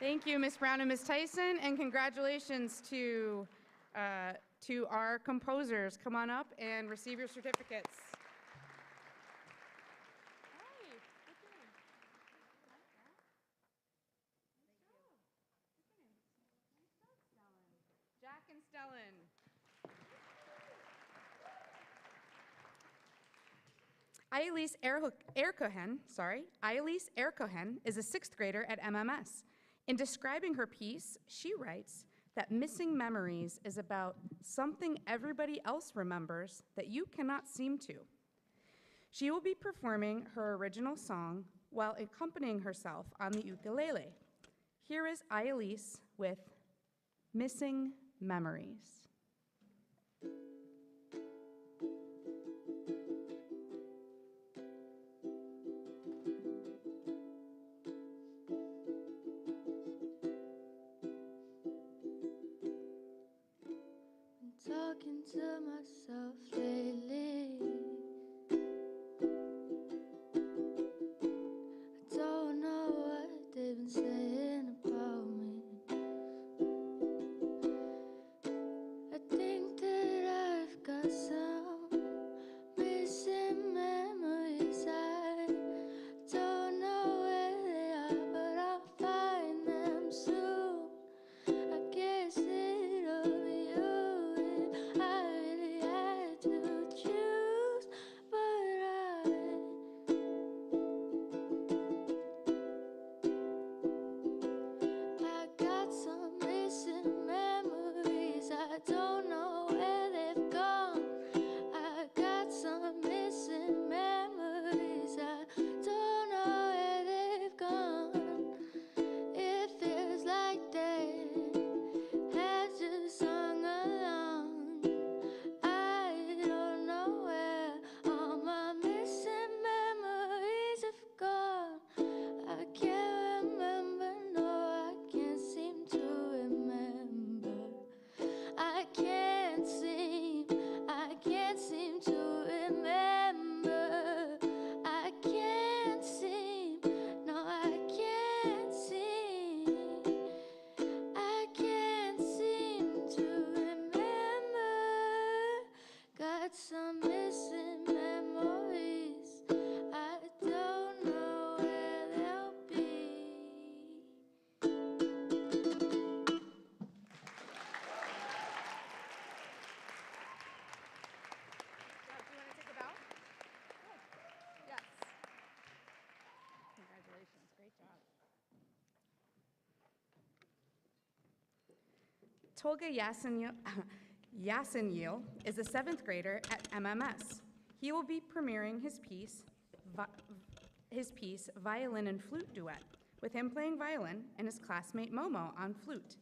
Thank you, Ms. Brown and Ms. Tyson, and congratulations to our composers. Come on up and receive your certificates. Jack and Stellan. Ayalise Erkohen is a sixth grader at MMS. In describing her piece, she writes that missing memories is about something everybody else remembers that you cannot seem to. She will be performing her original song while accompanying herself on the ukulele. Here is Ayalise with Missing Memories. Talking to myself lately. I don't know what they've been saying about me. Tolga Yasenyil is a 7th grader at MMS. He will be premiering his piece, Violin and Flute Duet, with him playing violin and his classmate Momo on flute.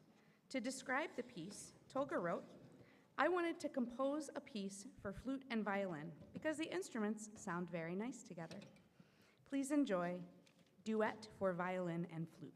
To describe the piece, Tolga wrote, "I wanted to compose a piece for flute and violin because the instruments sound very nice together. Please enjoy Duet for Violin and Flute."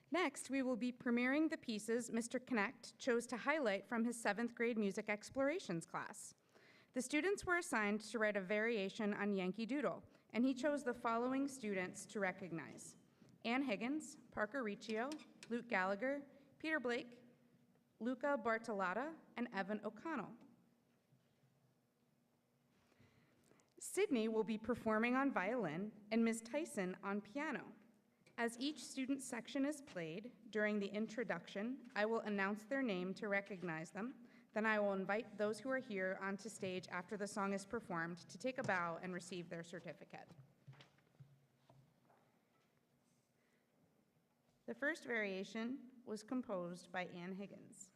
Next, we will be premiering the pieces Mr. Connect chose to highlight from his 7th grade music explorations class. The students were assigned to write a variation on Yankee Doodle, and he chose the following students to recognize: Ann Higgins, Parker Riccio, Luke Gallagher, Peter Blake, Luca Bartolotta, and Evan O'Connell. Sydney will be performing on violin and Ms. Tyson on piano. As each student section is played, during the introduction, I will announce their name to recognize them. Then I will invite those who are here onto stage after the song is performed to take a bow and receive their certificate. The first variation was composed by Ann Higgins.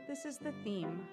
This is the theme.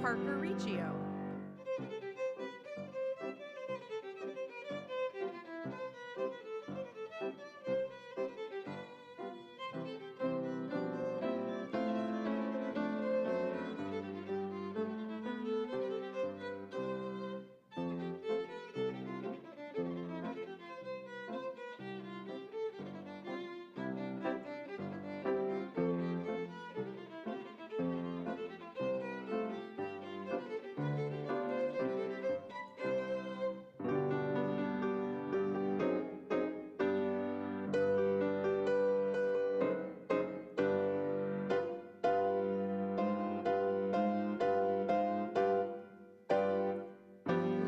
Parker Riccio.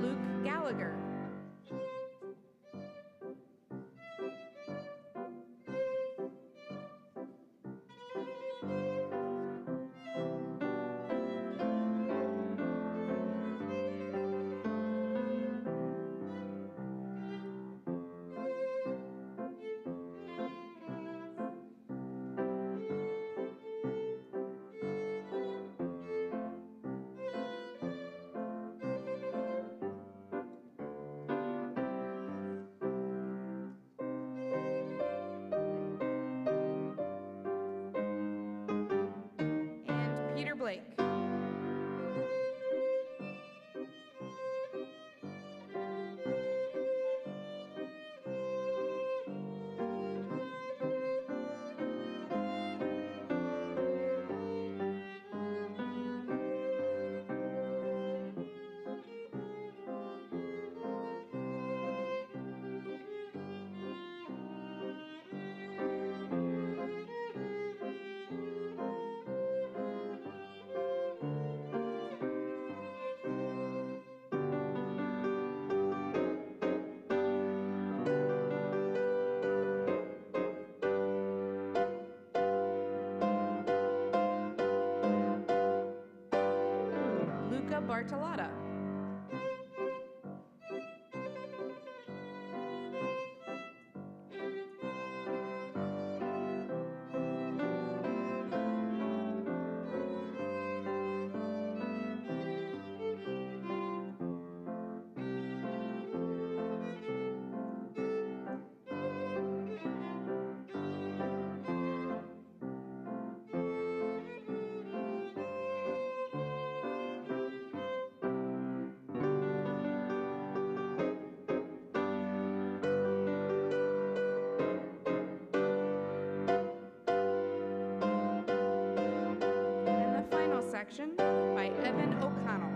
Luke Gallagher. And Peter Blake. Luca Bartolotta. And the final section by Evan O'Connell.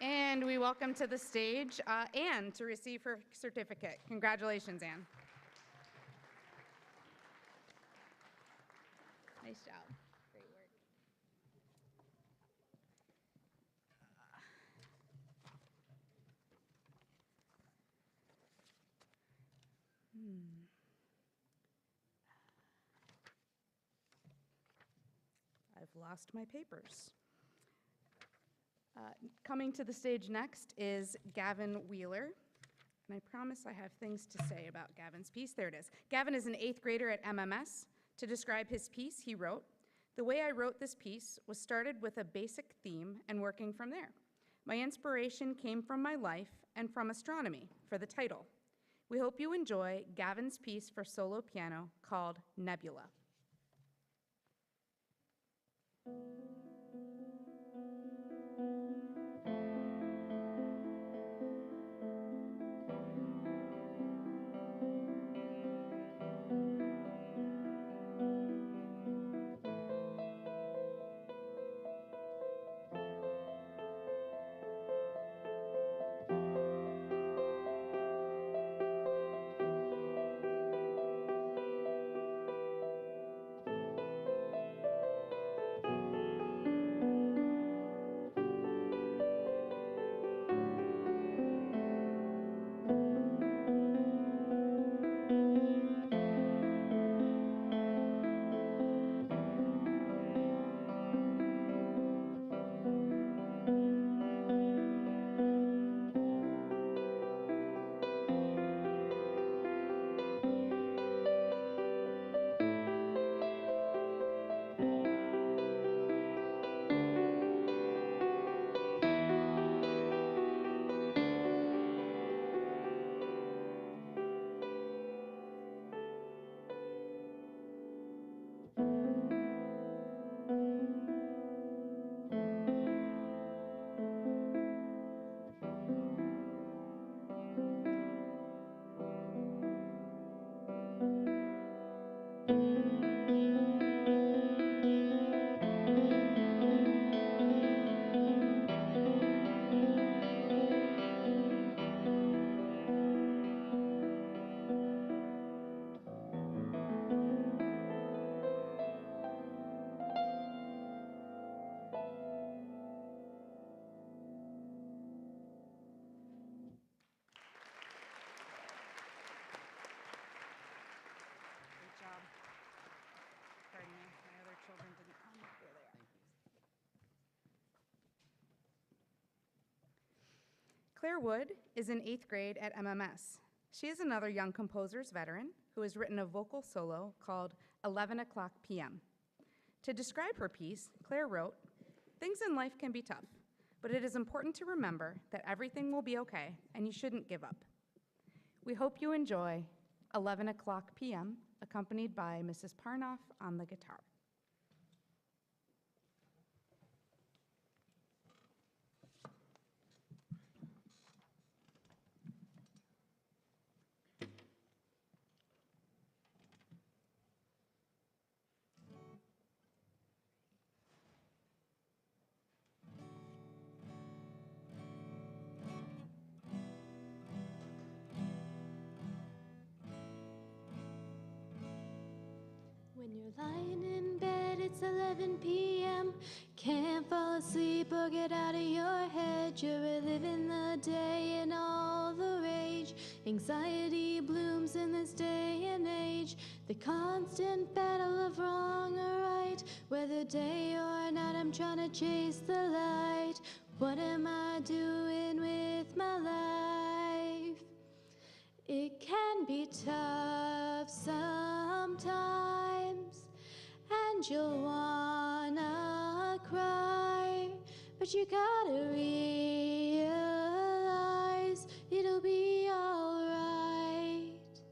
And we welcome to the stage Anne to receive her certificate. Congratulations, Anne. Nice job. Great work. I've lost my papers. Coming to the stage next is Gavin Wheeler. And I promise I have things to say about Gavin's piece. There it is. Gavin is an 8th grader at MMS. To describe his piece, he wrote, "The way I wrote this piece was started with a basic theme and working from there. My inspiration came from my life and from astronomy for the title. We hope you enjoy Gavin's piece for solo piano called Nebula." Claire Wood is in 8th grade at MMS. She is another Young Composers veteran who has written a vocal solo called 11 o'clock p.m. To describe her piece, Claire wrote, "Things in life can be tough, but it is important to remember that everything will be okay and you shouldn't give up." We hope you enjoy 11 o'clock p.m., accompanied by Mrs. Parnoff on the guitar. When you're lying in bed, it's 11 p.m. Can't fall asleep or get out of your head. You're reliving the day and all the rage. Anxiety blooms in this day and age. The constant battle of wrong or right. Whether day or night, I'm trying to chase the light. What am I doing with my life? It can be tough sometimes, and you'll wanna cry, but you gotta realize it'll be alright.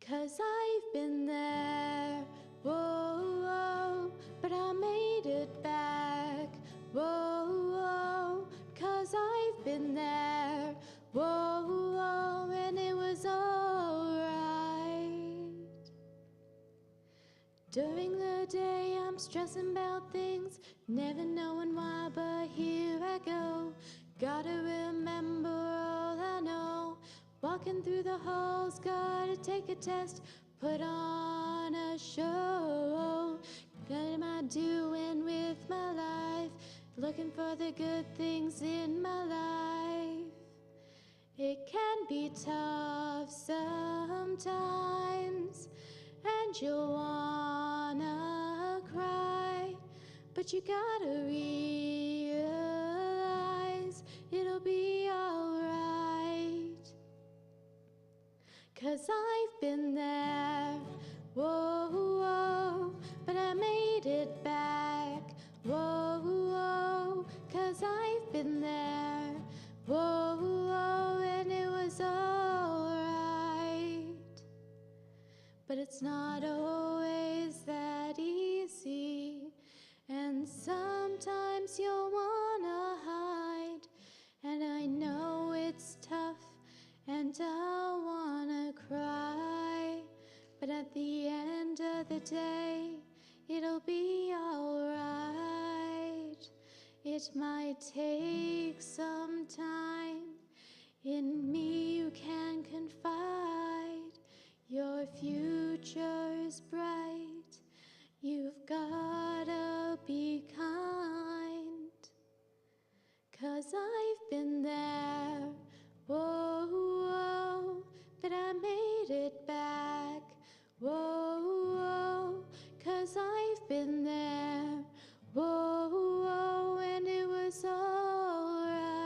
'Cause I've been there, whoa, whoa, but I made it back, whoa, whoa, 'cause I've been there, whoa, whoa, and it was alright. During the day I'm stressing about things, never knowing why, but here I go. Gotta remember all I know. Walking through the halls, gotta take a test, put on a show. What am I doing with my life? Looking for the good things in my life. It can be tough sometimes, and you'll wanna cry, but you gotta realize it'll be alright. 'Cause I've been there, whoa, whoa, but I made it back, whoa, whoa, 'cause I've been there, whoa, whoa, and it was alright. But it's not always that easy, and sometimes you'll wanna hide, and I know it's tough, and I'll wanna cry, but at the end of the day, it'll be alright. It might take some time. In me you can confide. Your future is bright. You've gotta be kind. 'Cause I've been there, whoa, whoa, but I made it back, whoa, whoa, 'cause I've been there, whoa, whoa, and it was alright.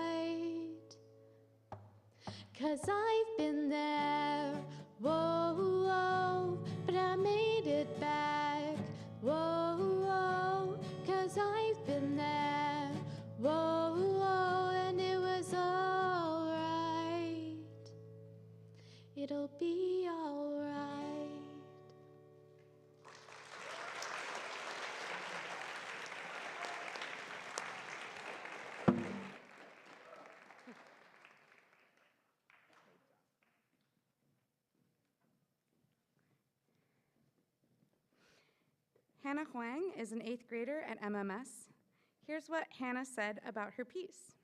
'Cause I've been there, whoa, whoa, but I made it back, whoa, whoa, 'cause I've been there, whoa, whoa, and it was alright. It'll be alright. Hannah Huang is an 8th grader at MMS. Here's what Hannah said about her piece.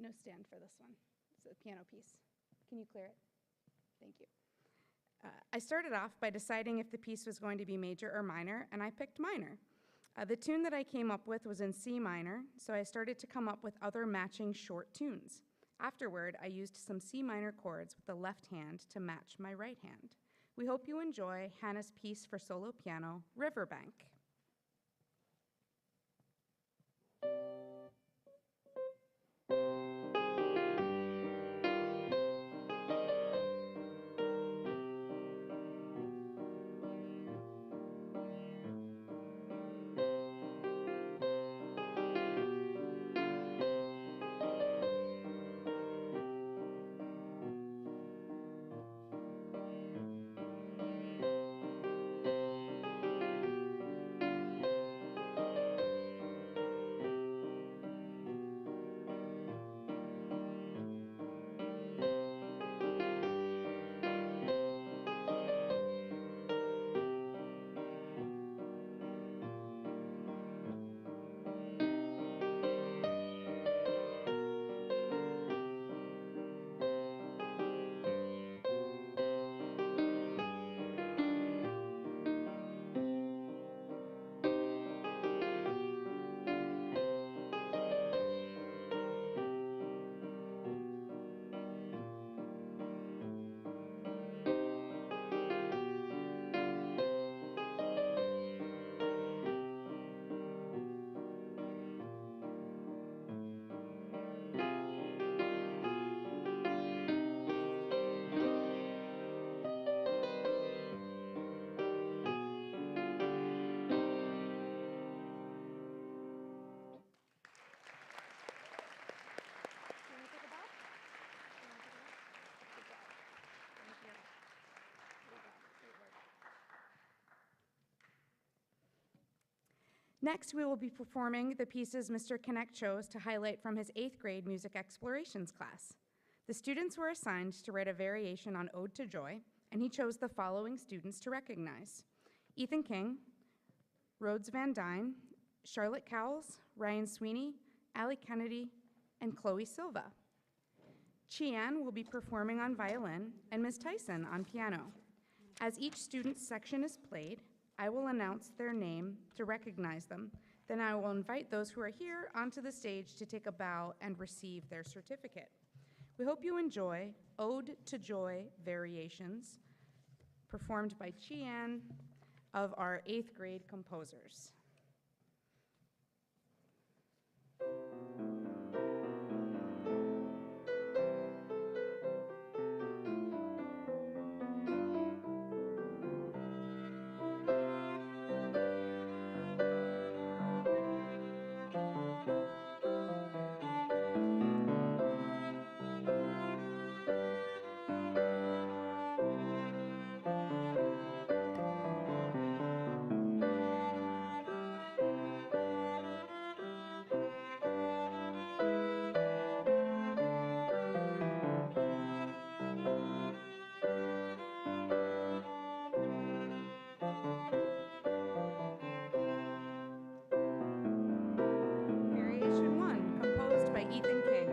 No stand for this one. It's a piano piece. Can you clear it? Thank you. I started off by deciding if the piece was going to be major or minor, and I picked minor. The tune that I came up with was in C minor, so I started to come up with other matching short tunes. Afterward, I used some C minor chords with the left hand to match my right hand. We hope you enjoy Hannah's piece for solo piano, Riverbank. Next, we will be performing the pieces Mr. Connect chose to highlight from his 8th grade music explorations class. The students were assigned to write a variation on Ode to Joy, and he chose the following students to recognize: Ethan King, Rhodes Van Dyne, Charlotte Cowles, Ryan Sweeney, Allie Kennedy, and Chloe Silva. Chian will be performing on violin and Ms. Tyson on piano. As each student's section is played, I will announce their name to recognize them. Then I will invite those who are here onto the stage to take a bow and receive their certificate. We hope you enjoy Ode to Joy Variations, performed by Chian of our 8th grade composers. Variation 1, composed by Ethan King.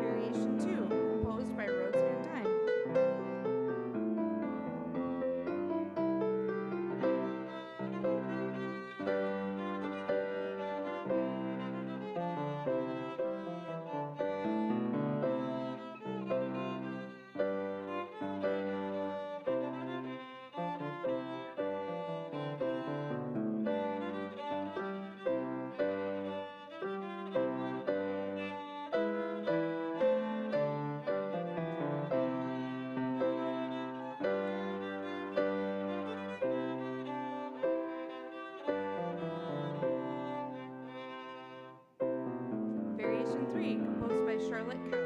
Variation 2, composed by Rhodes Van Dyne. Variation 3, composed by Charlotte Cowles.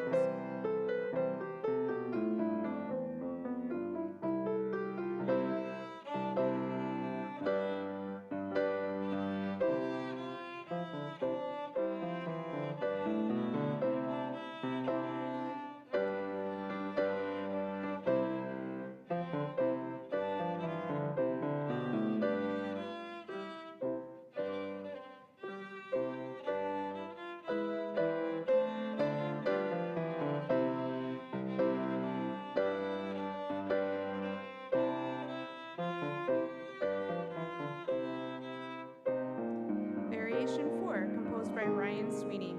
Variation 4, composed by Ryan Sweeney.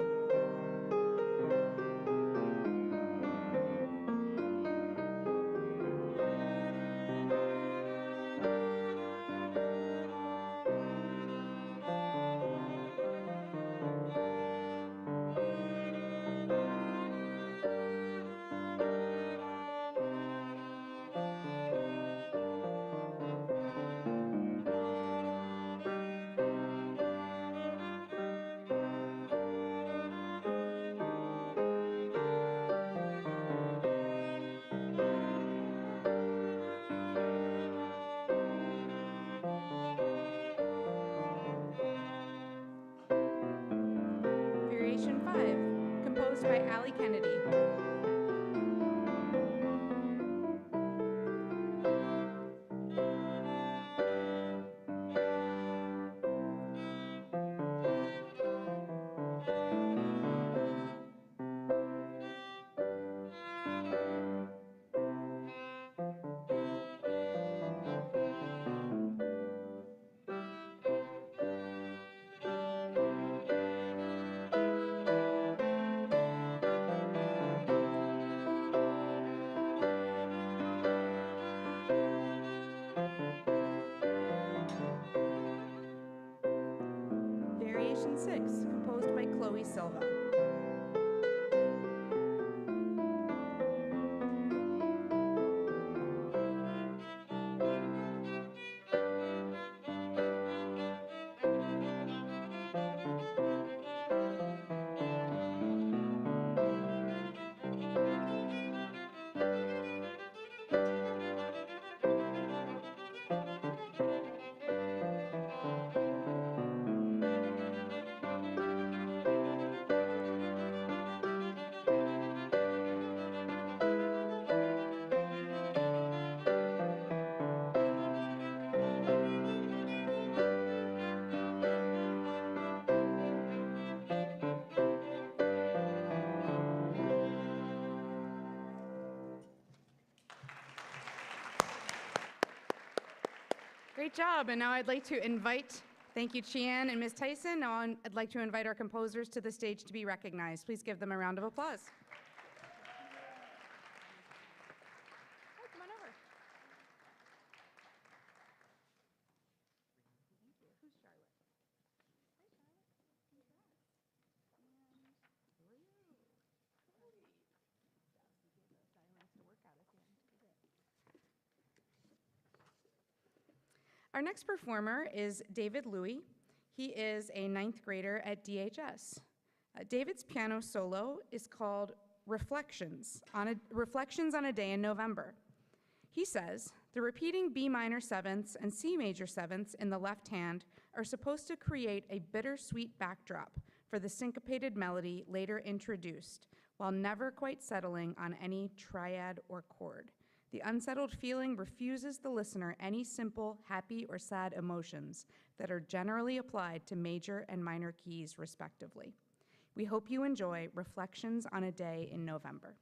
Variation 5, composed by Allie Kennedy. 2006, composed by Chloe Silva. Great job, and now I'd like to invite, thank you Chian and Ms. Tyson. Now I'd like to invite our composers to the stage to be recognized. Please give them a round of applause. Oh, come on over. Thank you. Who's Charlotte? Hi, Charlotte. Congrats. And who are you? Great. Yes, we gave those diamonds to work out at the end. Our next performer is David Louie. He is a 9th grader at DHS. David's piano solo is called Reflections on a Day in November. He says, the repeating B minor sevenths and C major sevenths in the left hand are supposed to create a bittersweet backdrop for the syncopated melody later introduced, while never quite settling on any triad or chord. The unsettled feeling refuses the listener any simple, happy, or sad emotions that are generally applied to major and minor keys, respectively. We hope you enjoy Reflections on a Day in November.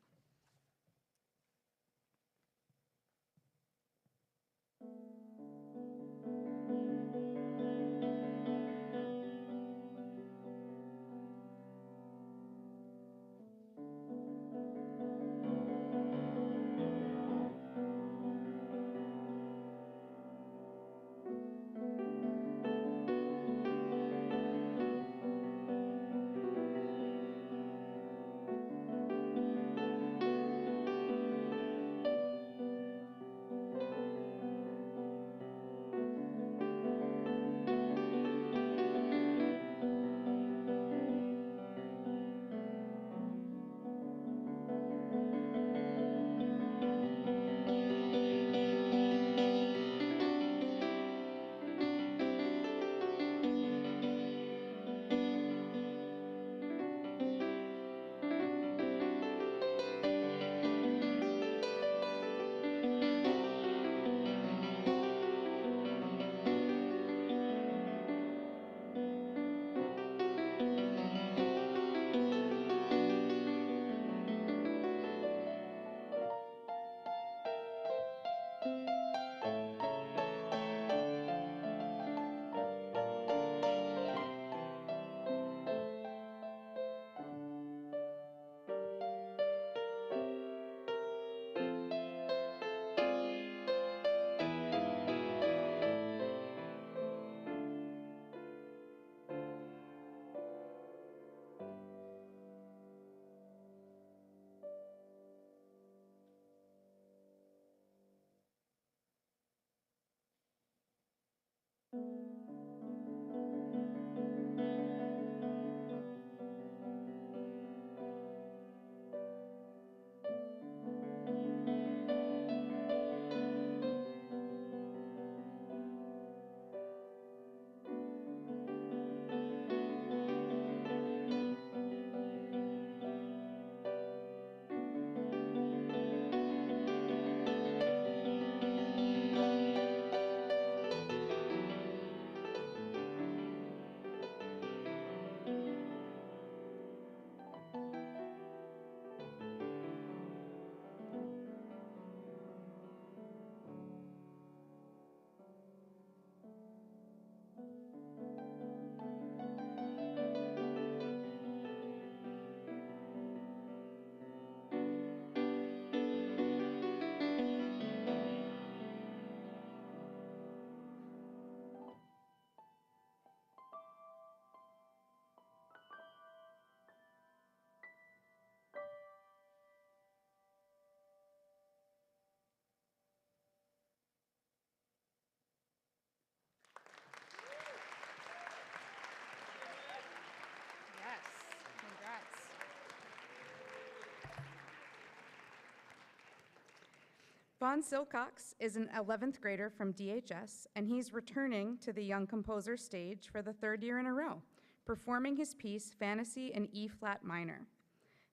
Vaughn Silcox is an 11th grader from DHS, and he's returning to the Young Composer stage for the third year in a row, performing his piece, Fantasy in E-flat minor.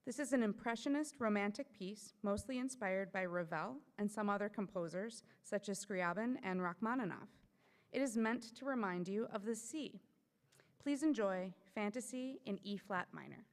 This is an impressionist romantic piece, mostly inspired by Ravel and some other composers, such as Scriabin and Rachmaninoff. It is meant to remind you of the sea. Please enjoy Fantasy in E-flat minor.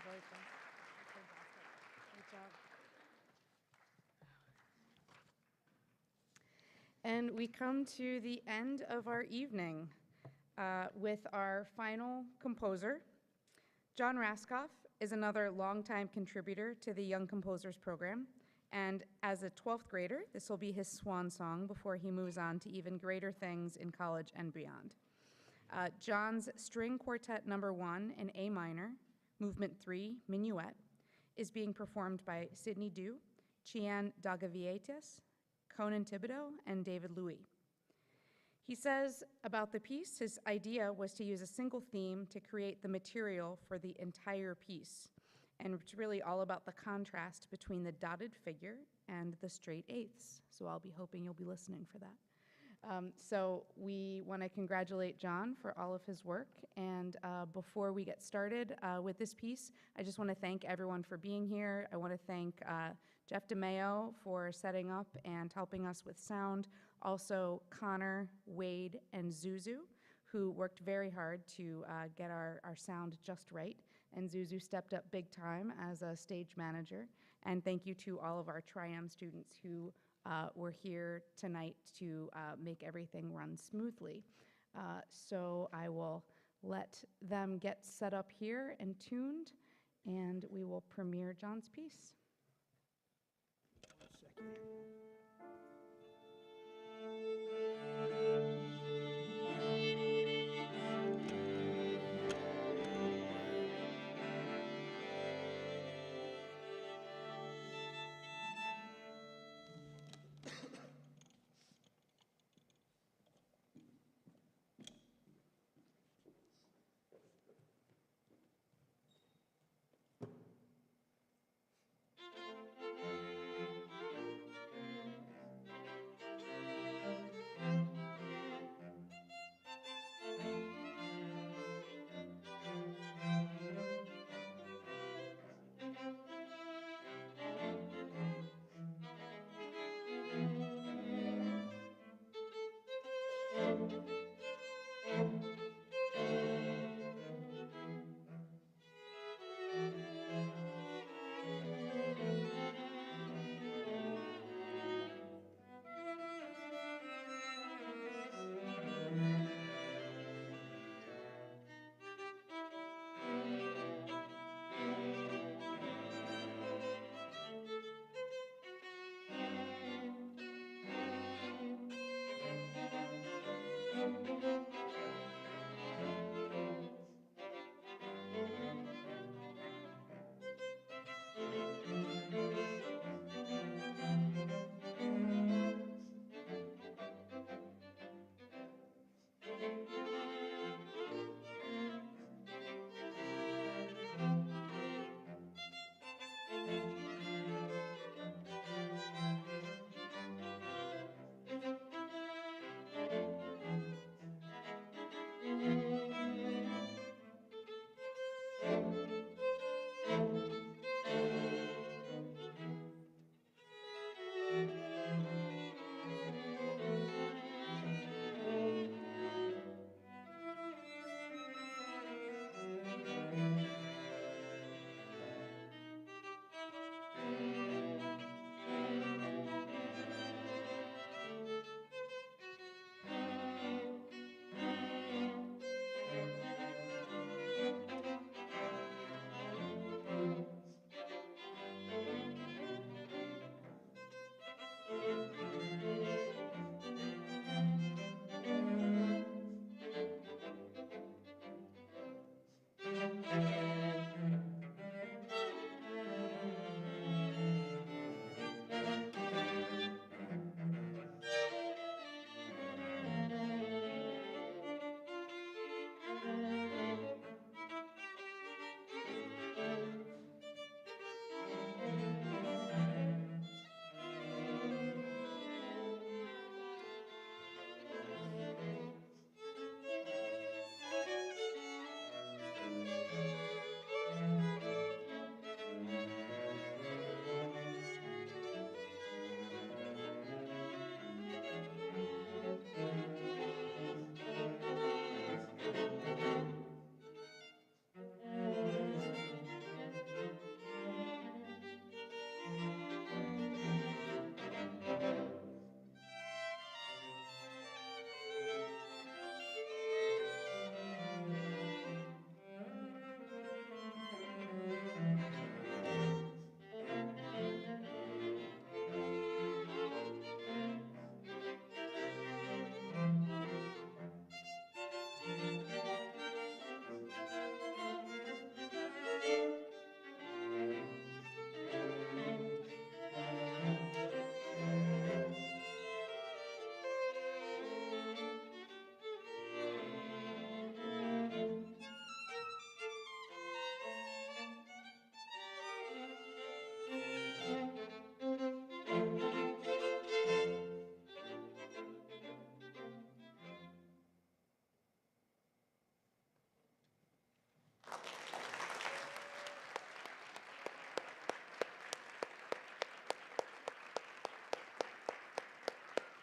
Congratulations. Fantastic. Great job. And we come to the end of our evening with our final composer. John Raskoff is another longtime contributor to the Young Composers Program. And as a 12th grader, this will be his swan song before he moves on to even greater things in college and beyond. John's String Quartet No. 1 in A minor, Movement 3, Minuet, is being performed by Sidney Du, Chian Dagavietis, Conan Thibodeau, and David Louis. He says about the piece, his idea was to use a single theme to create the material for the entire piece. And it's really all about the contrast between the dotted figure and the straight eighths. So I'll be hoping you'll be listening for that. So we want to congratulate John for all of his work. And before we get started with this piece, I just want to thank everyone for being here. I want to thank Jeff DeMeo for setting up and helping us with sound. Also, Connor, Wade, and Zuzu, who worked very hard to get our sound just right. And Zuzu stepped up big time as a stage manager. And thank you to all of our Tri-M students who were here tonight to make everything run smoothly. So I will let them get set up here and tuned, and we will premiere John's piece.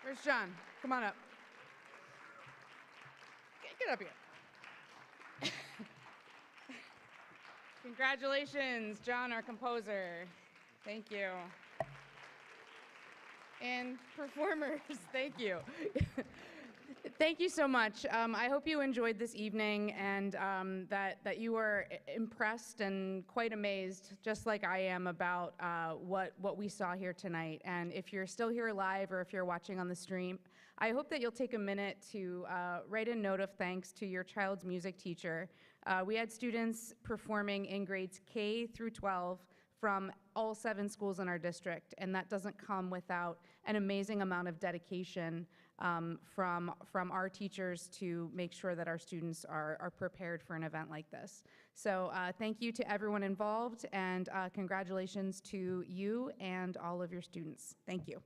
Where's John? Come on up. Get up here. Congratulations, John, our composer. Thank you. And performers, thank you. Thank you so much. I hope you enjoyed this evening and that you were impressed and quite amazed, just like I am, about what we saw here tonight. And if you're still here live or if you're watching on the stream, I hope that you'll take a minute to write a note of thanks to your child's music teacher. We had students performing in grades K through 12 from all 7 schools in our district, and that doesn't come without an amazing amount of dedication from our teachers to make sure that our students are prepared for an event like this. So thank you to everyone involved, and congratulations to you and all of your students. Thank you.